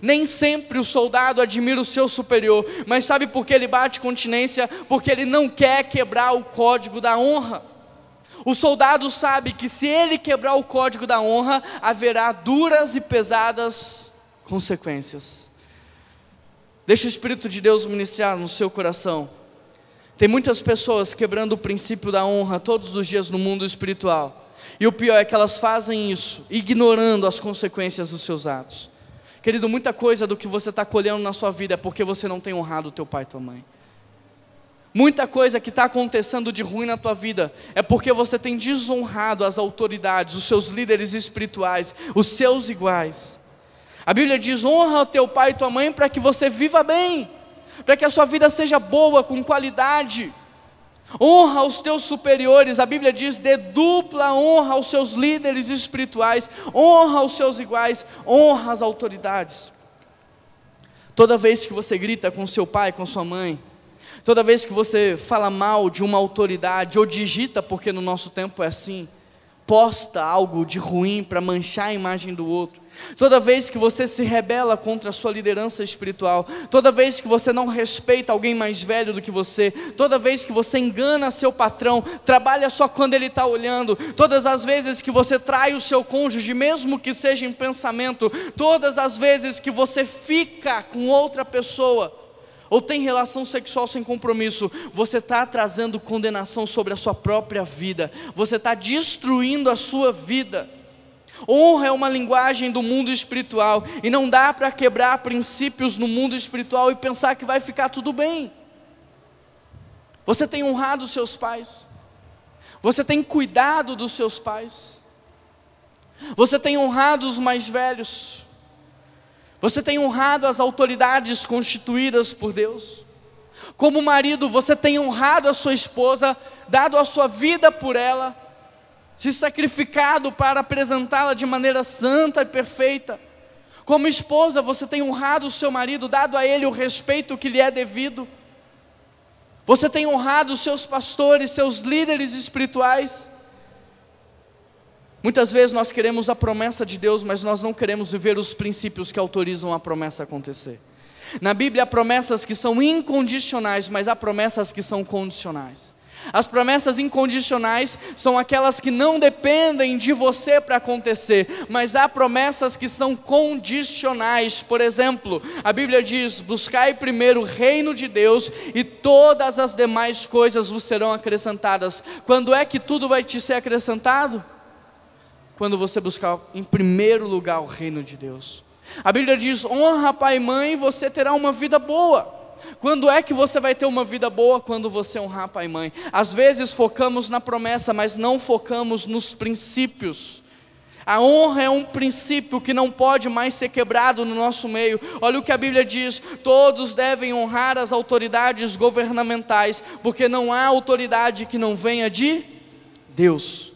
Nem sempre o soldado admira o seu superior. Mas sabe por que ele bate continência? Porque ele não quer quebrar o código da honra. O soldado sabe que se ele quebrar o código da honra, haverá duras e pesadas consequências. Deixa o Espírito de Deus ministrar no seu coração. Tem muitas pessoas quebrando o princípio da honra todos os dias no mundo espiritual, e o pior é que elas fazem isso ignorando as consequências dos seus atos. Querido, muita coisa do que você está colhendo na sua vida é porque você não tem honrado o teu pai e tua mãe. Muita coisa que está acontecendo de ruim na tua vida é porque você tem desonrado as autoridades, os seus líderes espirituais, os seus iguais. A Bíblia diz: honra o teu pai e tua mãe para que você viva bem, para que a sua vida seja boa, com qualidade. Honra os teus superiores. A Bíblia diz: dê dupla honra aos seus líderes espirituais, honra os seus iguais, honra as autoridades. Toda vez que você grita com seu pai, com sua mãe, toda vez que você fala mal de uma autoridade, ou digita, porque no nosso tempo é assim, posta algo de ruim para manchar a imagem do outro, toda vez que você se rebela contra a sua liderança espiritual, toda vez que você não respeita alguém mais velho do que você, toda vez que você engana seu patrão, trabalha só quando ele está olhando, todas as vezes que você trai o seu cônjuge, mesmo que seja em pensamento, todas as vezes que você fica com outra pessoa, ou tem relação sexual sem compromisso, você está trazendo condenação sobre a sua própria vida, você está destruindo a sua vida. Honra é uma linguagem do mundo espiritual, e não dá para quebrar princípios no mundo espiritual e pensar que vai ficar tudo bem. Você tem honrado os seus pais? Você tem cuidado dos seus pais? Você tem honrado os mais velhos? Você tem honrado as autoridades constituídas por Deus? Como marido, você tem honrado a sua esposa, dado a sua vida por ela? se sacrificado para apresentá-la de maneira santa e perfeita. Como esposa, você tem honrado o seu marido, dado a ele o respeito que lhe é devido. Você tem honrado os seus pastores, seus líderes espirituais. Muitas vezes nós queremos a promessa de Deus, mas nós não queremos viver os princípios que autorizam a promessa a acontecer. Na Bíblia há promessas que são incondicionais, mas há promessas que são condicionais. As promessas incondicionais são aquelas que não dependem de você para acontecer, mas há promessas que são condicionais. Por exemplo, a Bíblia diz: buscai primeiro o reino de Deus e todas as demais coisas vos serão acrescentadas. Quando é que tudo vai te ser acrescentado? Quando você buscar em primeiro lugar o reino de Deus. A Bíblia diz: honra pai e mãe e você terá uma vida boa. Quando é que você vai ter uma vida boa? Quando você honrar pai e mãe. Às vezes focamos na promessa, mas não focamos nos princípios. A honra é um princípio que não pode mais ser quebrado no nosso meio. Olha o que a Bíblia diz: todos devem honrar as autoridades governamentais, porque não há autoridade que não venha de Deus.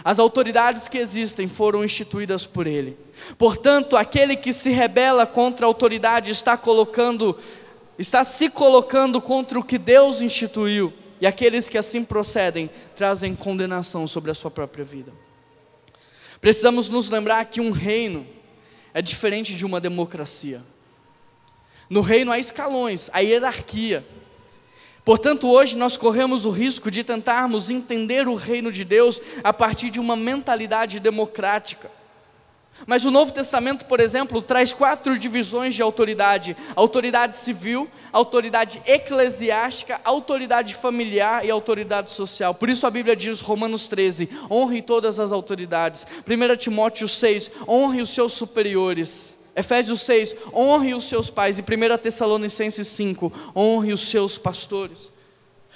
As autoridades que existem foram instituídas por Ele. Portanto, aquele que se rebela contra a autoridade está se colocando contra o que Deus instituiu, e aqueles que assim procedem trazem condenação sobre a sua própria vida. Precisamos nos lembrar que um reino é diferente de uma democracia. No reino há escalões, há hierarquia. Portanto, hoje nós corremos o risco de tentarmos entender o reino de Deus a partir de uma mentalidade democrática. Mas o Novo Testamento, por exemplo, traz 4 divisões de autoridade: autoridade civil, autoridade eclesiástica, autoridade familiar e autoridade social. Por isso a Bíblia diz, Romanos 13, honre todas as autoridades. 1 Timóteo 6, honre os seus superiores. Efésios 6, honre os seus pais. E 1 Tessalonicenses 5, honre os seus pastores.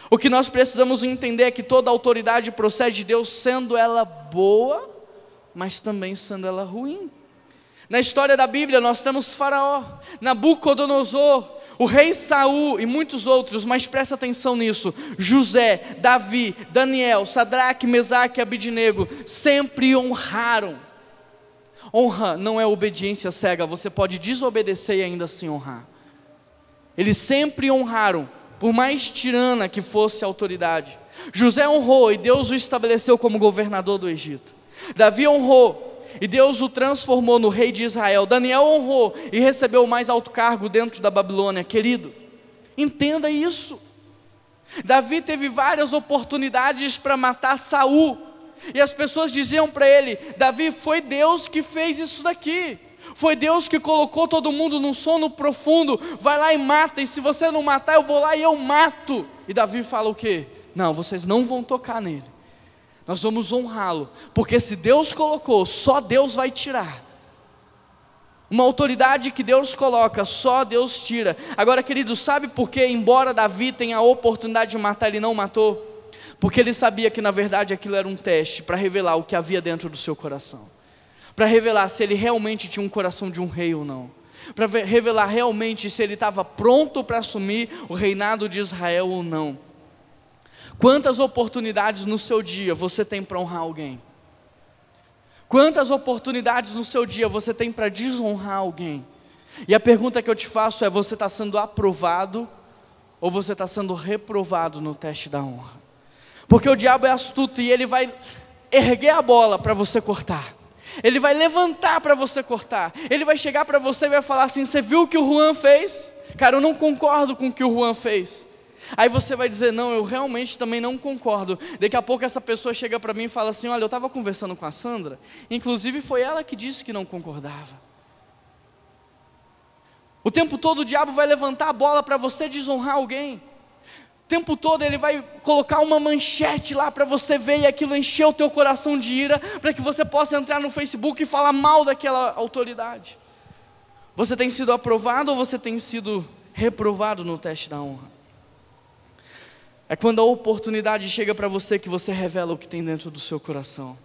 O que nós precisamos entender é que toda autoridade procede de Deus, sendo ela boa, mas também sendo ela ruim. Na história da Bíblia nós temos Faraó, Nabucodonosor, o rei Saul e muitos outros, mas presta atenção nisso: José, Davi, Daniel, Sadraque, Mesaque e Abidnego sempre honraram. Honra não é obediência cega, você pode desobedecer e ainda assim honrar. Eles sempre honraram, por mais tirana que fosse a autoridade. José honrou e Deus o estabeleceu como governador do Egito. Davi honrou e Deus o transformou no rei de Israel. Daniel honrou e recebeu o mais alto cargo dentro da Babilônia. Querido, entenda isso. Davi teve várias oportunidades para matar Saul, e as pessoas diziam para ele: Davi, foi Deus que fez isso daqui, foi Deus que colocou todo mundo num sono profundo, vai lá e mata, e se você não matar eu vou lá e eu mato. E Davi fala o quê? Não, vocês não vão tocar nele, nós vamos honrá-lo, porque se Deus colocou, só Deus vai tirar. Uma autoridade que Deus coloca, só Deus tira. Agora, querido, sabe por que, embora Davi tenha a oportunidade de matar, ele não matou? Porque ele sabia que na verdade aquilo era um teste para revelar o que havia dentro do seu coração, para revelar se ele realmente tinha um coração de um rei ou não, para revelar realmente se ele estava pronto para assumir o reinado de Israel ou não. Quantas oportunidades no seu dia você tem para honrar alguém? Quantas oportunidades no seu dia você tem para desonrar alguém? E a pergunta que eu te faço é: você está sendo aprovado ou você está sendo reprovado no teste da honra? Porque o diabo é astuto e ele vai erguer a bola para você cortar, ele vai levantar para você cortar, ele vai chegar para você e vai falar assim: você viu o que o Juan fez? Cara, eu não concordo com o que o Juan fez. Aí você vai dizer: não, eu realmente também não concordo. Daqui a pouco essa pessoa chega para mim e fala assim: olha, eu estava conversando com a Sandra, inclusive foi ela que disse que não concordava. O tempo todo o diabo vai levantar a bola para você desonrar alguém. O tempo todo ele vai colocar uma manchete lá para você ver, e aquilo encher o teu coração de ira, para que você possa entrar no Facebook e falar mal daquela autoridade. Você tem sido aprovado ou você tem sido reprovado no teste da honra? É quando a oportunidade chega para você que você revela o que tem dentro do seu coração.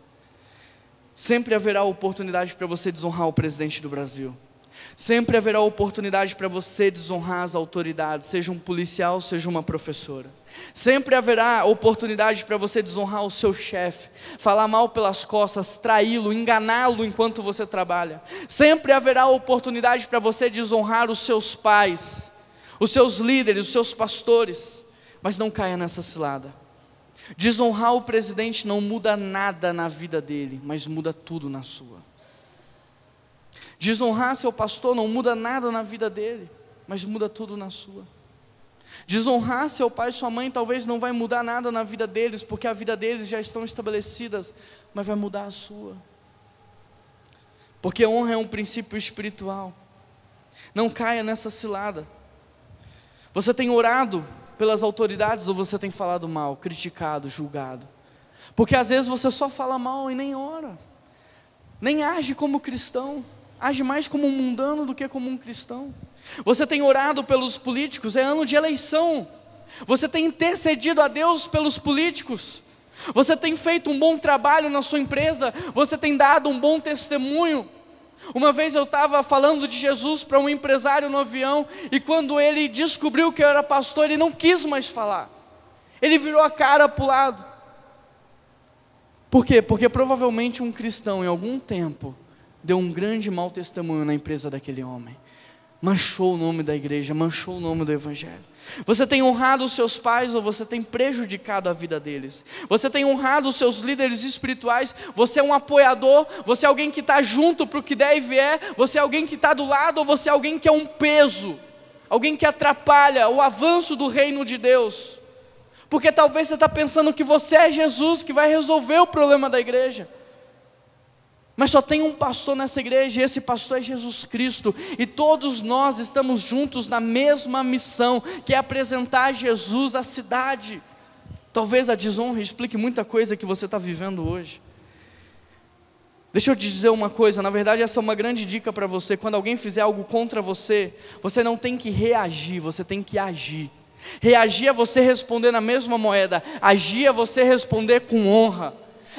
Sempre haverá oportunidade para você desonrar o presidente do Brasil. Sempre haverá oportunidade para você desonrar as autoridades, seja um policial, seja uma professora. Sempre haverá oportunidade para você desonrar o seu chefe, falar mal pelas costas, traí-lo, enganá-lo enquanto você trabalha. Sempre haverá oportunidade para você desonrar os seus pais, os seus líderes, os seus pastores. Mas não caia nessa cilada. Desonrar o presidente não muda nada na vida dele, mas muda tudo na sua. Desonrar seu pastor não muda nada na vida dele, mas muda tudo na sua. Desonrar seu pai e sua mãe talvez não vai mudar nada na vida deles, porque a vida deles já estão estabelecidas, mas vai mudar a sua. Porque honra é um princípio espiritual. Não caia nessa cilada. Você tem orado pelas autoridades ou você tem falado mal, criticado, julgado? Porque às vezes você só fala mal e nem ora, nem age como cristão, age mais como um mundano do que como um cristão. Você tem orado pelos políticos, é ano de eleição. Você tem intercedido a Deus pelos políticos. Você tem feito um bom trabalho na sua empresa. Você tem dado um bom testemunho. Uma vez eu estava falando de Jesus para um empresário no avião, e quando ele descobriu que eu era pastor, ele não quis mais falar. Ele virou a cara para o lado. Por quê? Porque provavelmente um cristão em algum tempo deu um grande mau testemunho na empresa daquele homem. Manchou o nome da igreja, manchou o nome do evangelho. Você tem honrado os seus pais ou você tem prejudicado a vida deles? Você tem honrado os seus líderes espirituais? Você é um apoiador? Você é alguém que está junto para o que der e vier? Você é alguém que está do lado ou você é alguém que é um peso? Alguém que atrapalha o avanço do reino de Deus? Porque talvez você está pensando que você é Jesus que vai resolver o problema da igreja. Mas só tem um pastor nessa igreja, e esse pastor é Jesus Cristo, e todos nós estamos juntos na mesma missão, que é apresentar Jesus à cidade. Talvez a desonra explique muita coisa que você está vivendo hoje. Deixa eu te dizer uma coisa, na verdade essa é uma grande dica para você. Quando alguém fizer algo contra você, você não tem que reagir, você tem que agir. Reagir é você responder na mesma moeda, agir é você responder com honra,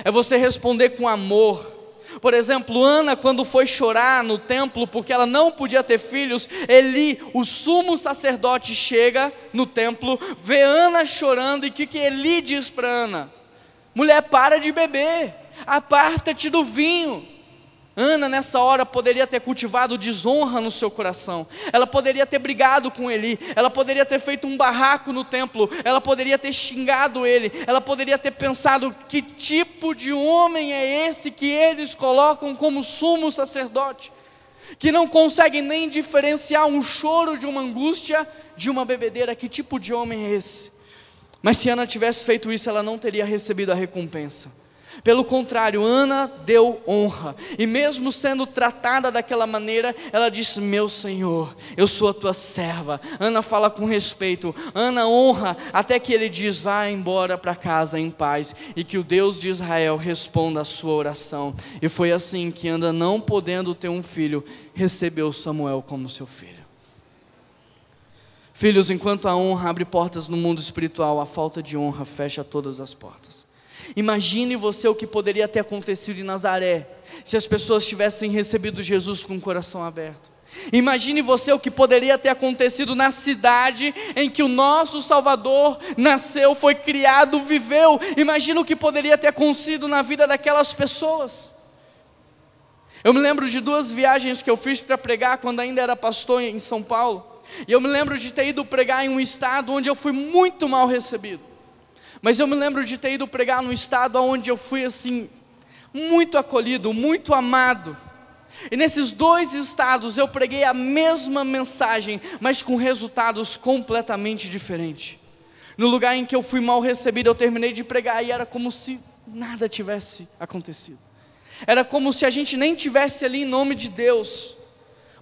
é você responder com amor. Por exemplo, Ana, quando foi chorar no templo, porque ela não podia ter filhos, Eli, o sumo sacerdote, chega no templo, vê Ana chorando, e o que Eli diz para Ana? Mulher, para de beber, aparta-te do vinho. Ana nessa hora poderia ter cultivado desonra no seu coração, ela poderia ter brigado com Eli, ela poderia ter feito um barraco no templo, ela poderia ter xingado ele, ela poderia ter pensado: que tipo de homem é esse que eles colocam como sumo sacerdote, que não consegue nem diferenciar um choro de uma angústia de uma bebedeira? Que tipo de homem é esse? Mas se Ana tivesse feito isso, ela não teria recebido a recompensa. Pelo contrário, Ana deu honra, e mesmo sendo tratada daquela maneira, ela disse: meu Senhor, eu sou a tua serva. Ana fala com respeito, Ana honra, até que ele diz: vá embora para casa em paz, e que o Deus de Israel responda a sua oração. E foi assim que Ana, não podendo ter um filho, recebeu Samuel como seu filho. Filhos, enquanto a honra abre portas no mundo espiritual, a falta de honra fecha todas as portas. Imagine você o que poderia ter acontecido em Nazaré, se as pessoas tivessem recebido Jesus com o coração aberto. Imagine você o que poderia ter acontecido na cidade em que o nosso Salvador nasceu, foi criado, viveu. Imagine o que poderia ter acontecido na vida daquelas pessoas. Eu me lembro de 2 viagens que eu fiz para pregar quando ainda era pastor em São Paulo. E eu me lembro de ter ido pregar em um estado onde eu fui muito mal recebido. Mas eu me lembro de ter ido pregar num estado onde eu fui assim, muito acolhido, muito amado. E nesses 2 estados eu preguei a mesma mensagem, mas com resultados completamente diferentes. No lugar em que eu fui mal recebido, eu terminei de pregar e era como se nada tivesse acontecido. Era como se a gente nem tivesse ali em nome de Deus.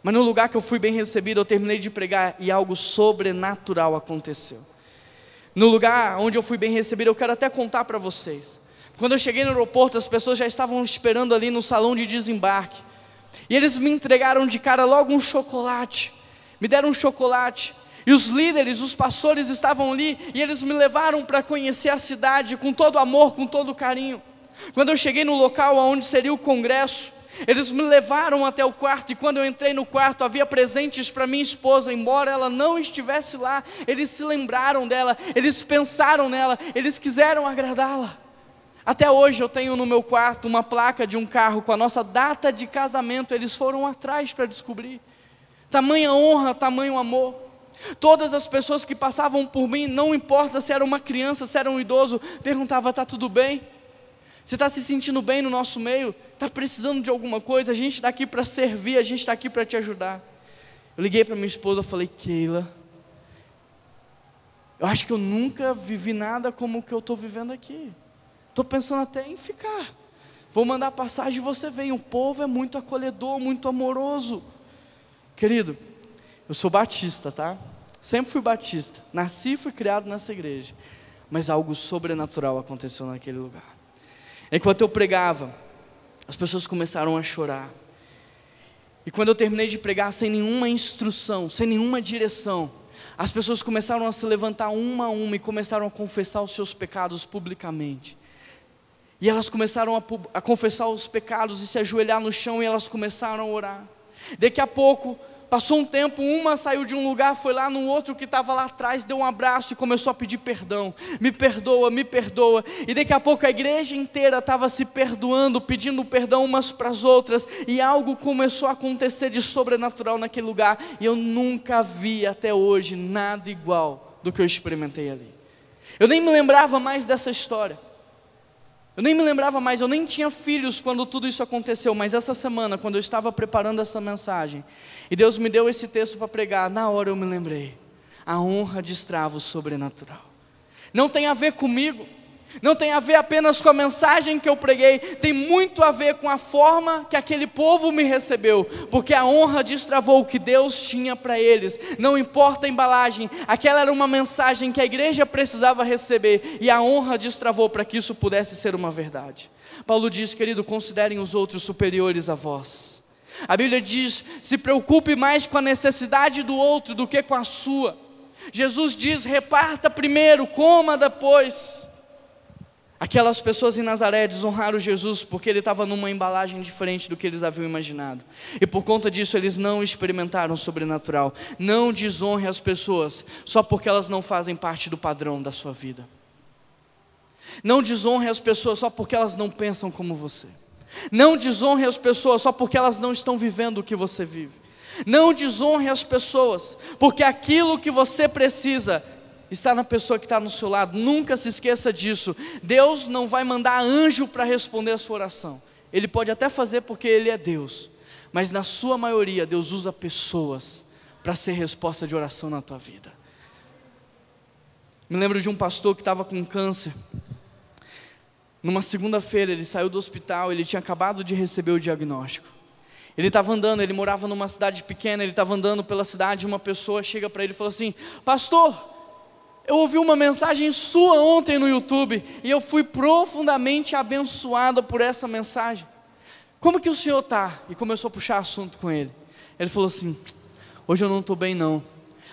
Mas no lugar que eu fui bem recebido, eu terminei de pregar e algo sobrenatural aconteceu. No lugar onde eu fui bem recebido, eu quero até contar para vocês. Quando eu cheguei no aeroporto, as pessoas já estavam esperando ali no salão de desembarque. E eles me entregaram de cara logo um chocolate. Me deram um chocolate. E os líderes, os pastores estavam ali, e eles me levaram para conhecer a cidade com todo amor, com todo carinho. Quando eu cheguei no local onde seria o congresso, Eles me levaram até o quarto, e quando eu entrei no quarto, havia presentes para minha esposa, embora ela não estivesse lá. Eles se lembraram dela, eles pensaram nela, eles quiseram agradá-la. Até hoje eu tenho no meu quarto uma placa de um carro com a nossa data de casamento. Eles foram atrás para descobrir. Tamanha honra, tamanho amor. Todas as pessoas que passavam por mim, não importa se era uma criança, se era um idoso, perguntava: está tudo bem? Você está se sentindo bem no nosso meio? Está precisando de alguma coisa? A gente está aqui para servir, a gente está aqui para te ajudar. Eu liguei para minha esposa e falei: Keila, eu acho que eu nunca vivi nada como o que eu estou vivendo aqui. Estou pensando até em ficar. Vou mandar passagem e você vem. O povo é muito acolhedor, muito amoroso. Querido, eu sou batista, tá? Sempre fui batista. Nasci e fui criado nessa igreja. Mas algo sobrenatural aconteceu naquele lugar. Enquanto eu pregava, as pessoas começaram a chorar. E quando eu terminei de pregar, sem nenhuma instrução, sem nenhuma direção, as pessoas começaram a se levantar uma a uma e começaram a confessar os seus pecados publicamente. E elas começaram a confessar os pecados e se ajoelhar no chão, e elas começaram a orar. Daqui a pouco, passou um tempo, uma saiu de um lugar, foi lá no outro que estava lá atrás, deu um abraço e começou a pedir perdão. Me perdoa, me perdoa. E daqui a pouco a igreja inteira estava se perdoando, pedindo perdão umas para as outras. E algo começou a acontecer de sobrenatural naquele lugar. E eu nunca vi até hoje nada igual do que eu experimentei ali. Eu nem me lembrava mais dessa história. Eu nem me lembrava mais, eu nem tinha filhos quando tudo isso aconteceu. Mas essa semana, quando eu estava preparando essa mensagem, e Deus me deu esse texto para pregar, na hora eu me lembrei: a honra destrava o sobrenatural. Não tem a ver comigo, não tem a ver apenas com a mensagem que eu preguei, tem muito a ver com a forma que aquele povo me recebeu, porque a honra destravou o que Deus tinha para eles. Não importa a embalagem, aquela era uma mensagem que a igreja precisava receber, e a honra destravou para que isso pudesse ser uma verdade. Paulo diz: querido, considerem os outros superiores a vós. A Bíblia diz: se preocupe mais com a necessidade do outro do que com a sua. Jesus diz: reparta primeiro, coma depois. Aquelas pessoas em Nazaré desonraram Jesus porque ele estava numa embalagem diferente do que eles haviam imaginado. E por conta disso eles não experimentaram o sobrenatural. Não desonre as pessoas só porque elas não fazem parte do padrão da sua vida. Não desonre as pessoas só porque elas não pensam como você. Não desonre as pessoas só porque elas não estão vivendo o que você vive. Não desonre as pessoas, porque aquilo que você precisa está na pessoa que está no seu lado. Nunca se esqueça disso. Deus não vai mandar anjo para responder a sua oração. Ele pode até fazer porque Ele é Deus, mas na sua maioria Deus usa pessoas para ser resposta de oração na tua vida. Me lembro de um pastor que estava com câncer. Numa segunda-feira ele saiu do hospital, ele tinha acabado de receber o diagnóstico. Ele estava andando, ele morava numa cidade pequena, ele estava andando pela cidade, uma pessoa chega para ele e falou assim: pastor, eu ouvi uma mensagem sua ontem no YouTube, e eu fui profundamente abençoado por essa mensagem. Como que o senhor está? E começou a puxar assunto com ele. Ele falou assim: hoje eu não estou bem não,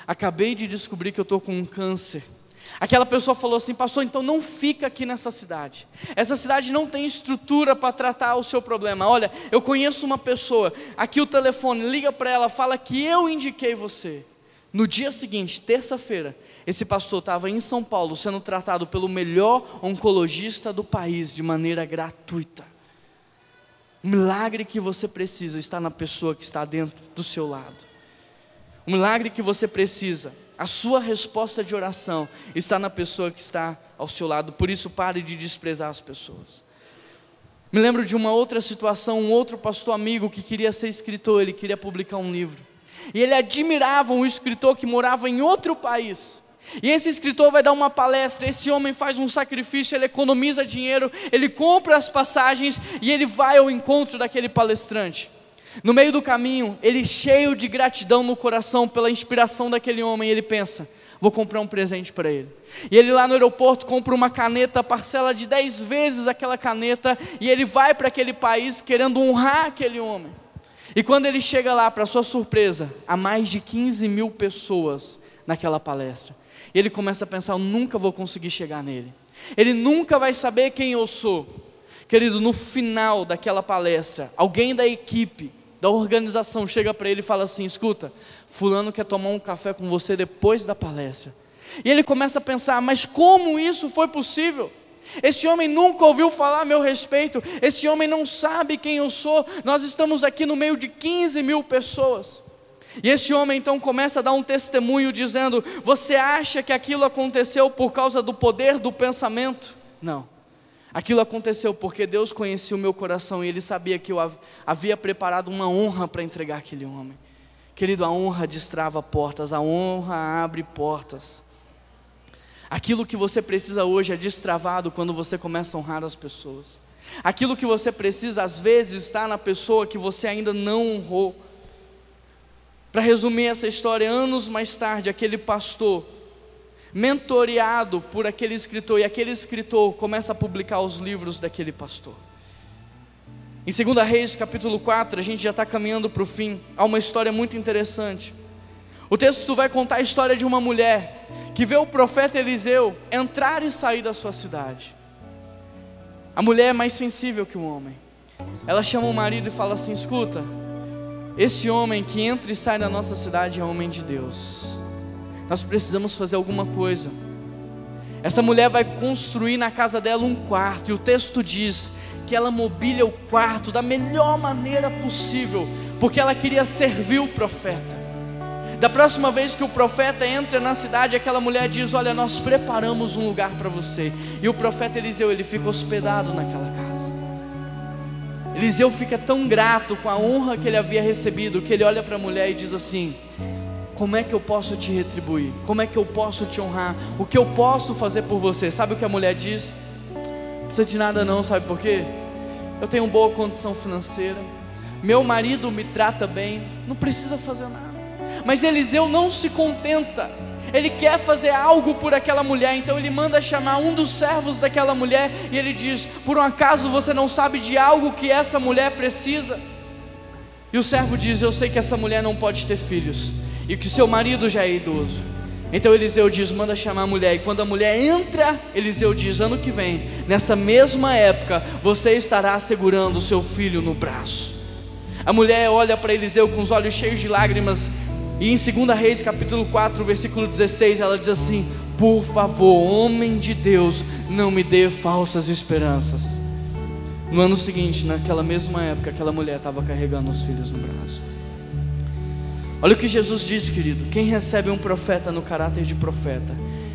acabei de descobrir que eu estou com um câncer. Aquela pessoa falou assim: pastor, então não fica aqui nessa cidade. Essa cidade não tem estrutura para tratar o seu problema. Olha, eu conheço uma pessoa, aqui o telefone, liga para ela, fala que eu indiquei você. No dia seguinte, terça-feira, esse pastor estava em São Paulo sendo tratado pelo melhor oncologista do país de maneira gratuita. O milagre que você precisa está na pessoa que está dentro do seu lado. O milagre que você precisa, a sua resposta de oração está na pessoa que está ao seu lado. Por isso, pare de desprezar as pessoas. Me lembro de uma outra situação, um outro pastor amigo que queria ser escritor, ele queria publicar um livro. E ele admirava um escritor que morava em outro país. E esse escritor vai dar uma palestra, esse homem faz um sacrifício, ele economiza dinheiro, ele compra as passagens e ele vai ao encontro daquele palestrante. No meio do caminho, ele cheio de gratidão no coração pela inspiração daquele homem, ele pensa: vou comprar um presente para ele. E ele lá no aeroporto compra uma caneta, parcela de 10 vezes aquela caneta, e ele vai para aquele país querendo honrar aquele homem. E quando ele chega lá, para sua surpresa, há mais de 15 mil pessoas naquela palestra. E ele começa a pensar: eu nunca vou conseguir chegar nele. Ele nunca vai saber quem eu sou. Querido, no final daquela palestra, alguém da equipe, da organização, chega para ele e fala assim: escuta, fulano quer tomar um café com você depois da palestra. E ele começa a pensar: mas como isso foi possível? Esse homem nunca ouviu falar a meu respeito, esse homem não sabe quem eu sou, nós estamos aqui no meio de 15 mil pessoas. E esse homem então começa a dar um testemunho dizendo: você acha que aquilo aconteceu por causa do poder do pensamento? Não, aquilo aconteceu porque Deus conhecia o meu coração e Ele sabia que eu havia preparado uma honra para entregar aquele homem. Querido, a honra destrava portas, a honra abre portas. Aquilo que você precisa hoje é destravado quando você começa a honrar as pessoas. Aquilo que você precisa às vezes está na pessoa que você ainda não honrou. Para resumir essa história, anos mais tarde, aquele pastor, mentoreado por aquele escritor, e aquele escritor começa a publicar os livros daquele pastor. Em 2 Reis capítulo 4, a gente já está caminhando para o fim, há uma história muito interessante. O texto vai contar a história de uma mulher que vê o profeta Eliseu entrar e sair da sua cidade. A mulher é mais sensível que o homem. Ela chama o marido e fala assim: escuta, esse homem que entra e sai da nossa cidade é homem de Deus. Nós precisamos fazer alguma coisa. Essa mulher vai construir na casa dela um quarto, e o texto diz que ela mobília o quarto da melhor maneira possível, porque ela queria servir o profeta. Da próxima vez que o profeta entra na cidade, aquela mulher diz: olha, nós preparamos um lugar para você. E o profeta Eliseu, ele fica hospedado naquela casa. Eliseu fica tão grato com a honra que ele havia recebido, que ele olha para a mulher e diz assim: como é que eu posso te retribuir? Como é que eu posso te honrar? O que eu posso fazer por você? Sabe o que a mulher diz? Não precisa de nada não, sabe por quê? Eu tenho boa condição financeira, meu marido me trata bem, não precisa fazer nada. Mas Eliseu não se contenta, ele quer fazer algo por aquela mulher. Então ele manda chamar um dos servos daquela mulher, e ele diz: por um acaso você não sabe de algo que essa mulher precisa? E o servo diz: eu sei que essa mulher não pode ter filhos, e que seu marido já é idoso. Então Eliseu diz: manda chamar a mulher. E quando a mulher entra, Eliseu diz: ano que vem, nessa mesma época, você estará segurando o seu filho no braço. A mulher olha para Eliseu com os olhos cheios de lágrimas, e em 2 Reis capítulo 4, versículo 16, ela diz assim: por favor, homem de Deus, não me dê falsas esperanças. No ano seguinte, naquela mesma época, aquela mulher estava carregando os filhos no braço. Olha o que Jesus diz, querido: quem recebe um profeta no caráter de profeta,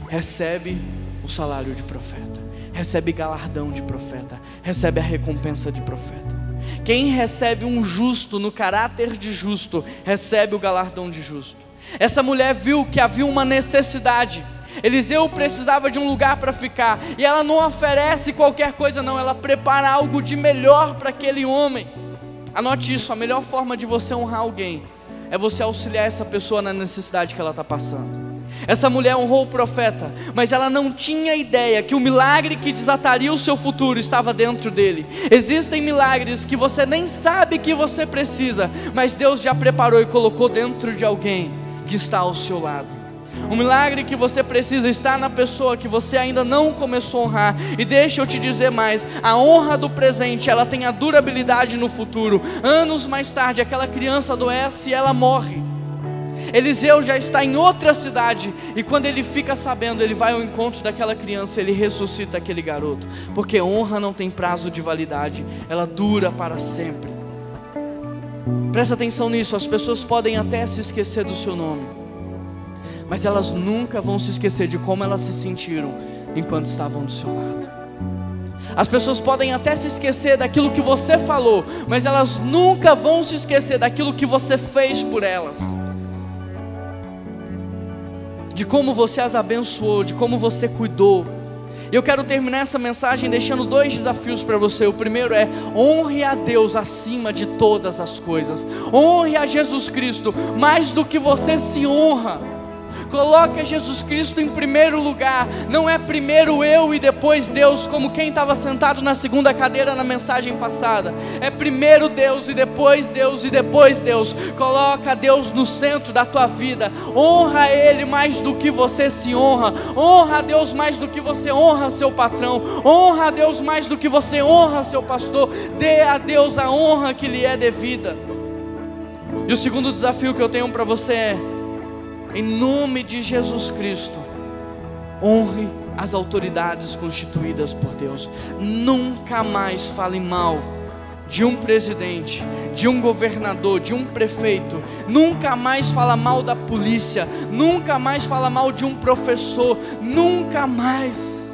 recebe o salário de profeta, recebe galardão de profeta, recebe a recompensa de profeta. Quem recebe um justo no caráter de justo, recebe o galardão de justo. Essa mulher viu que havia uma necessidade. Eliseu precisava de um lugar para ficar, e ela não oferece qualquer coisa não, ela prepara algo de melhor para aquele homem. Anote isso: a melhor forma de você honrar alguém é você auxiliar essa pessoa na necessidade que ela está passando. Essa mulher honrou o profeta, mas ela não tinha ideia que o milagre que desataria o seu futuro estava dentro dele. Existem milagres que você nem sabe que você precisa, mas Deus já preparou e colocou dentro de alguém que está ao seu lado. O milagre que você precisa está na pessoa que você ainda não começou a honrar. E deixa eu te dizer mais: a honra do presente, ela tem a durabilidade no futuro. Anos mais tarde, aquela criança adoece e ela morre. Eliseu já está em outra cidade, e quando ele fica sabendo, ele vai ao encontro daquela criança, ele ressuscita aquele garoto, porque honra não tem prazo de validade, ela dura para sempre. Presta atenção nisso: as pessoas podem até se esquecer do seu nome, mas elas nunca vão se esquecer de como elas se sentiram enquanto estavam do seu lado. As pessoas podem até se esquecer daquilo que você falou, mas elas nunca vão se esquecer daquilo que você fez por elas, de como você as abençoou, de como você cuidou. E eu quero terminar essa mensagem deixando 2 desafios para você. O primeiro é: honre a Deus acima de todas as coisas. Honre a Jesus Cristo mais do que você se honra. Coloca Jesus Cristo em primeiro lugar. Não é primeiro eu e depois Deus, como quem estava sentado na segunda cadeira na mensagem passada. É primeiro Deus e depois Deus e depois Deus. Coloca Deus no centro da tua vida. Honra Ele mais do que você se honra. Honra a Deus mais do que você honra seu patrão. Honra a Deus mais do que você honra seu pastor. Dê a Deus a honra que lhe é devida. E o segundo desafio que eu tenho para você é: em nome de Jesus Cristo, honre as autoridades constituídas por Deus. Nunca mais fale mal de um presidente, de um governador, de um prefeito. Nunca mais fala mal da polícia. Nunca mais fala mal de um professor. Nunca mais.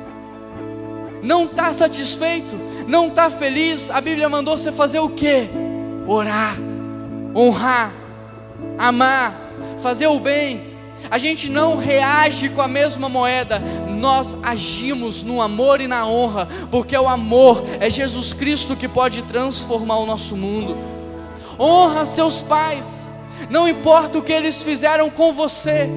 Não está satisfeito? Não está feliz? A Bíblia mandou você fazer o quê? Orar, honrar, amar, fazer o bem. A gente não reage com a mesma moeda, nós agimos no amor e na honra, porque o amor é Jesus Cristo que pode transformar o nosso mundo. Honra seus pais, não importa o que eles fizeram com você.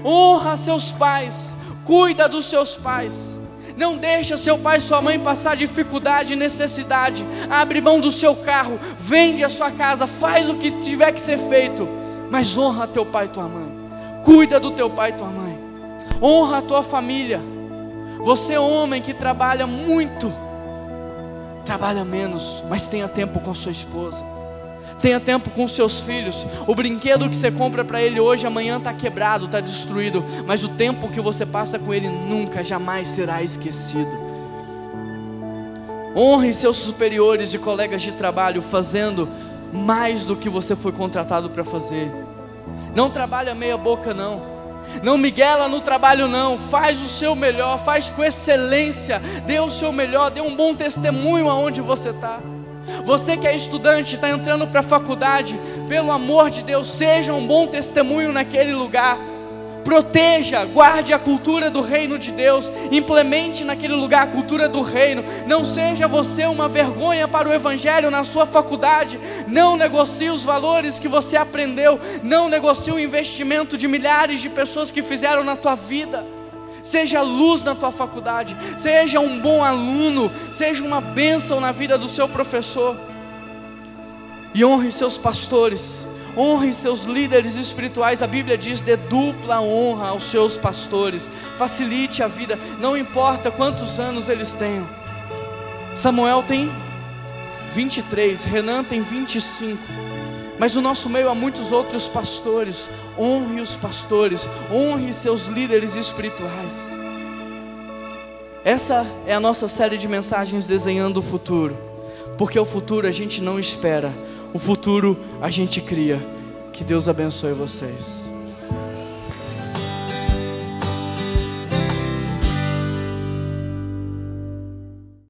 Honra seus pais, cuida dos seus pais. Não deixa seu pai e sua mãe passar dificuldade e necessidade. Abre mão do seu carro, vende a sua casa, faz o que tiver que ser feito, mas honra teu pai e tua mãe. Cuida do teu pai e tua mãe. Honra a tua família. Você homem que trabalha muito, trabalha menos, mas tenha tempo com a sua esposa. Tenha tempo com seus filhos. O brinquedo que você compra para ele hoje, amanhã está quebrado, está destruído, mas o tempo que você passa com ele nunca, jamais será esquecido. Honre seus superiores e colegas de trabalho, fazendo mais do que você foi contratado para fazer. Não trabalha meia boca não. Não miguela no trabalho não. Faz o seu melhor, faz com excelência. Dê o seu melhor, dê um bom testemunho aonde você está. Você que é estudante, está entrando para a faculdade, pelo amor de Deus, seja um bom testemunho naquele lugar. Proteja, guarde a cultura do reino de Deus, implemente naquele lugar a cultura do reino. Não seja você uma vergonha para o evangelho na sua faculdade. Não negocie os valores que você aprendeu. Não negocie o investimento de milhares de pessoas que fizeram na tua vida. Seja luz na tua faculdade, seja um bom aluno, seja uma bênção na vida do seu professor. E honre seus pastores, honre seus líderes espirituais. A Bíblia diz: dê dupla honra aos seus pastores. Facilite a vida, não importa quantos anos eles tenham. Samuel tem 23, Renan tem 25. Mas no nosso meio há muitos outros pastores. Honre os pastores, honre seus líderes espirituais. Essa é a nossa série de mensagens desenhando o futuro. Porque o futuro a gente não espera, o futuro a gente cria. Que Deus abençoe vocês.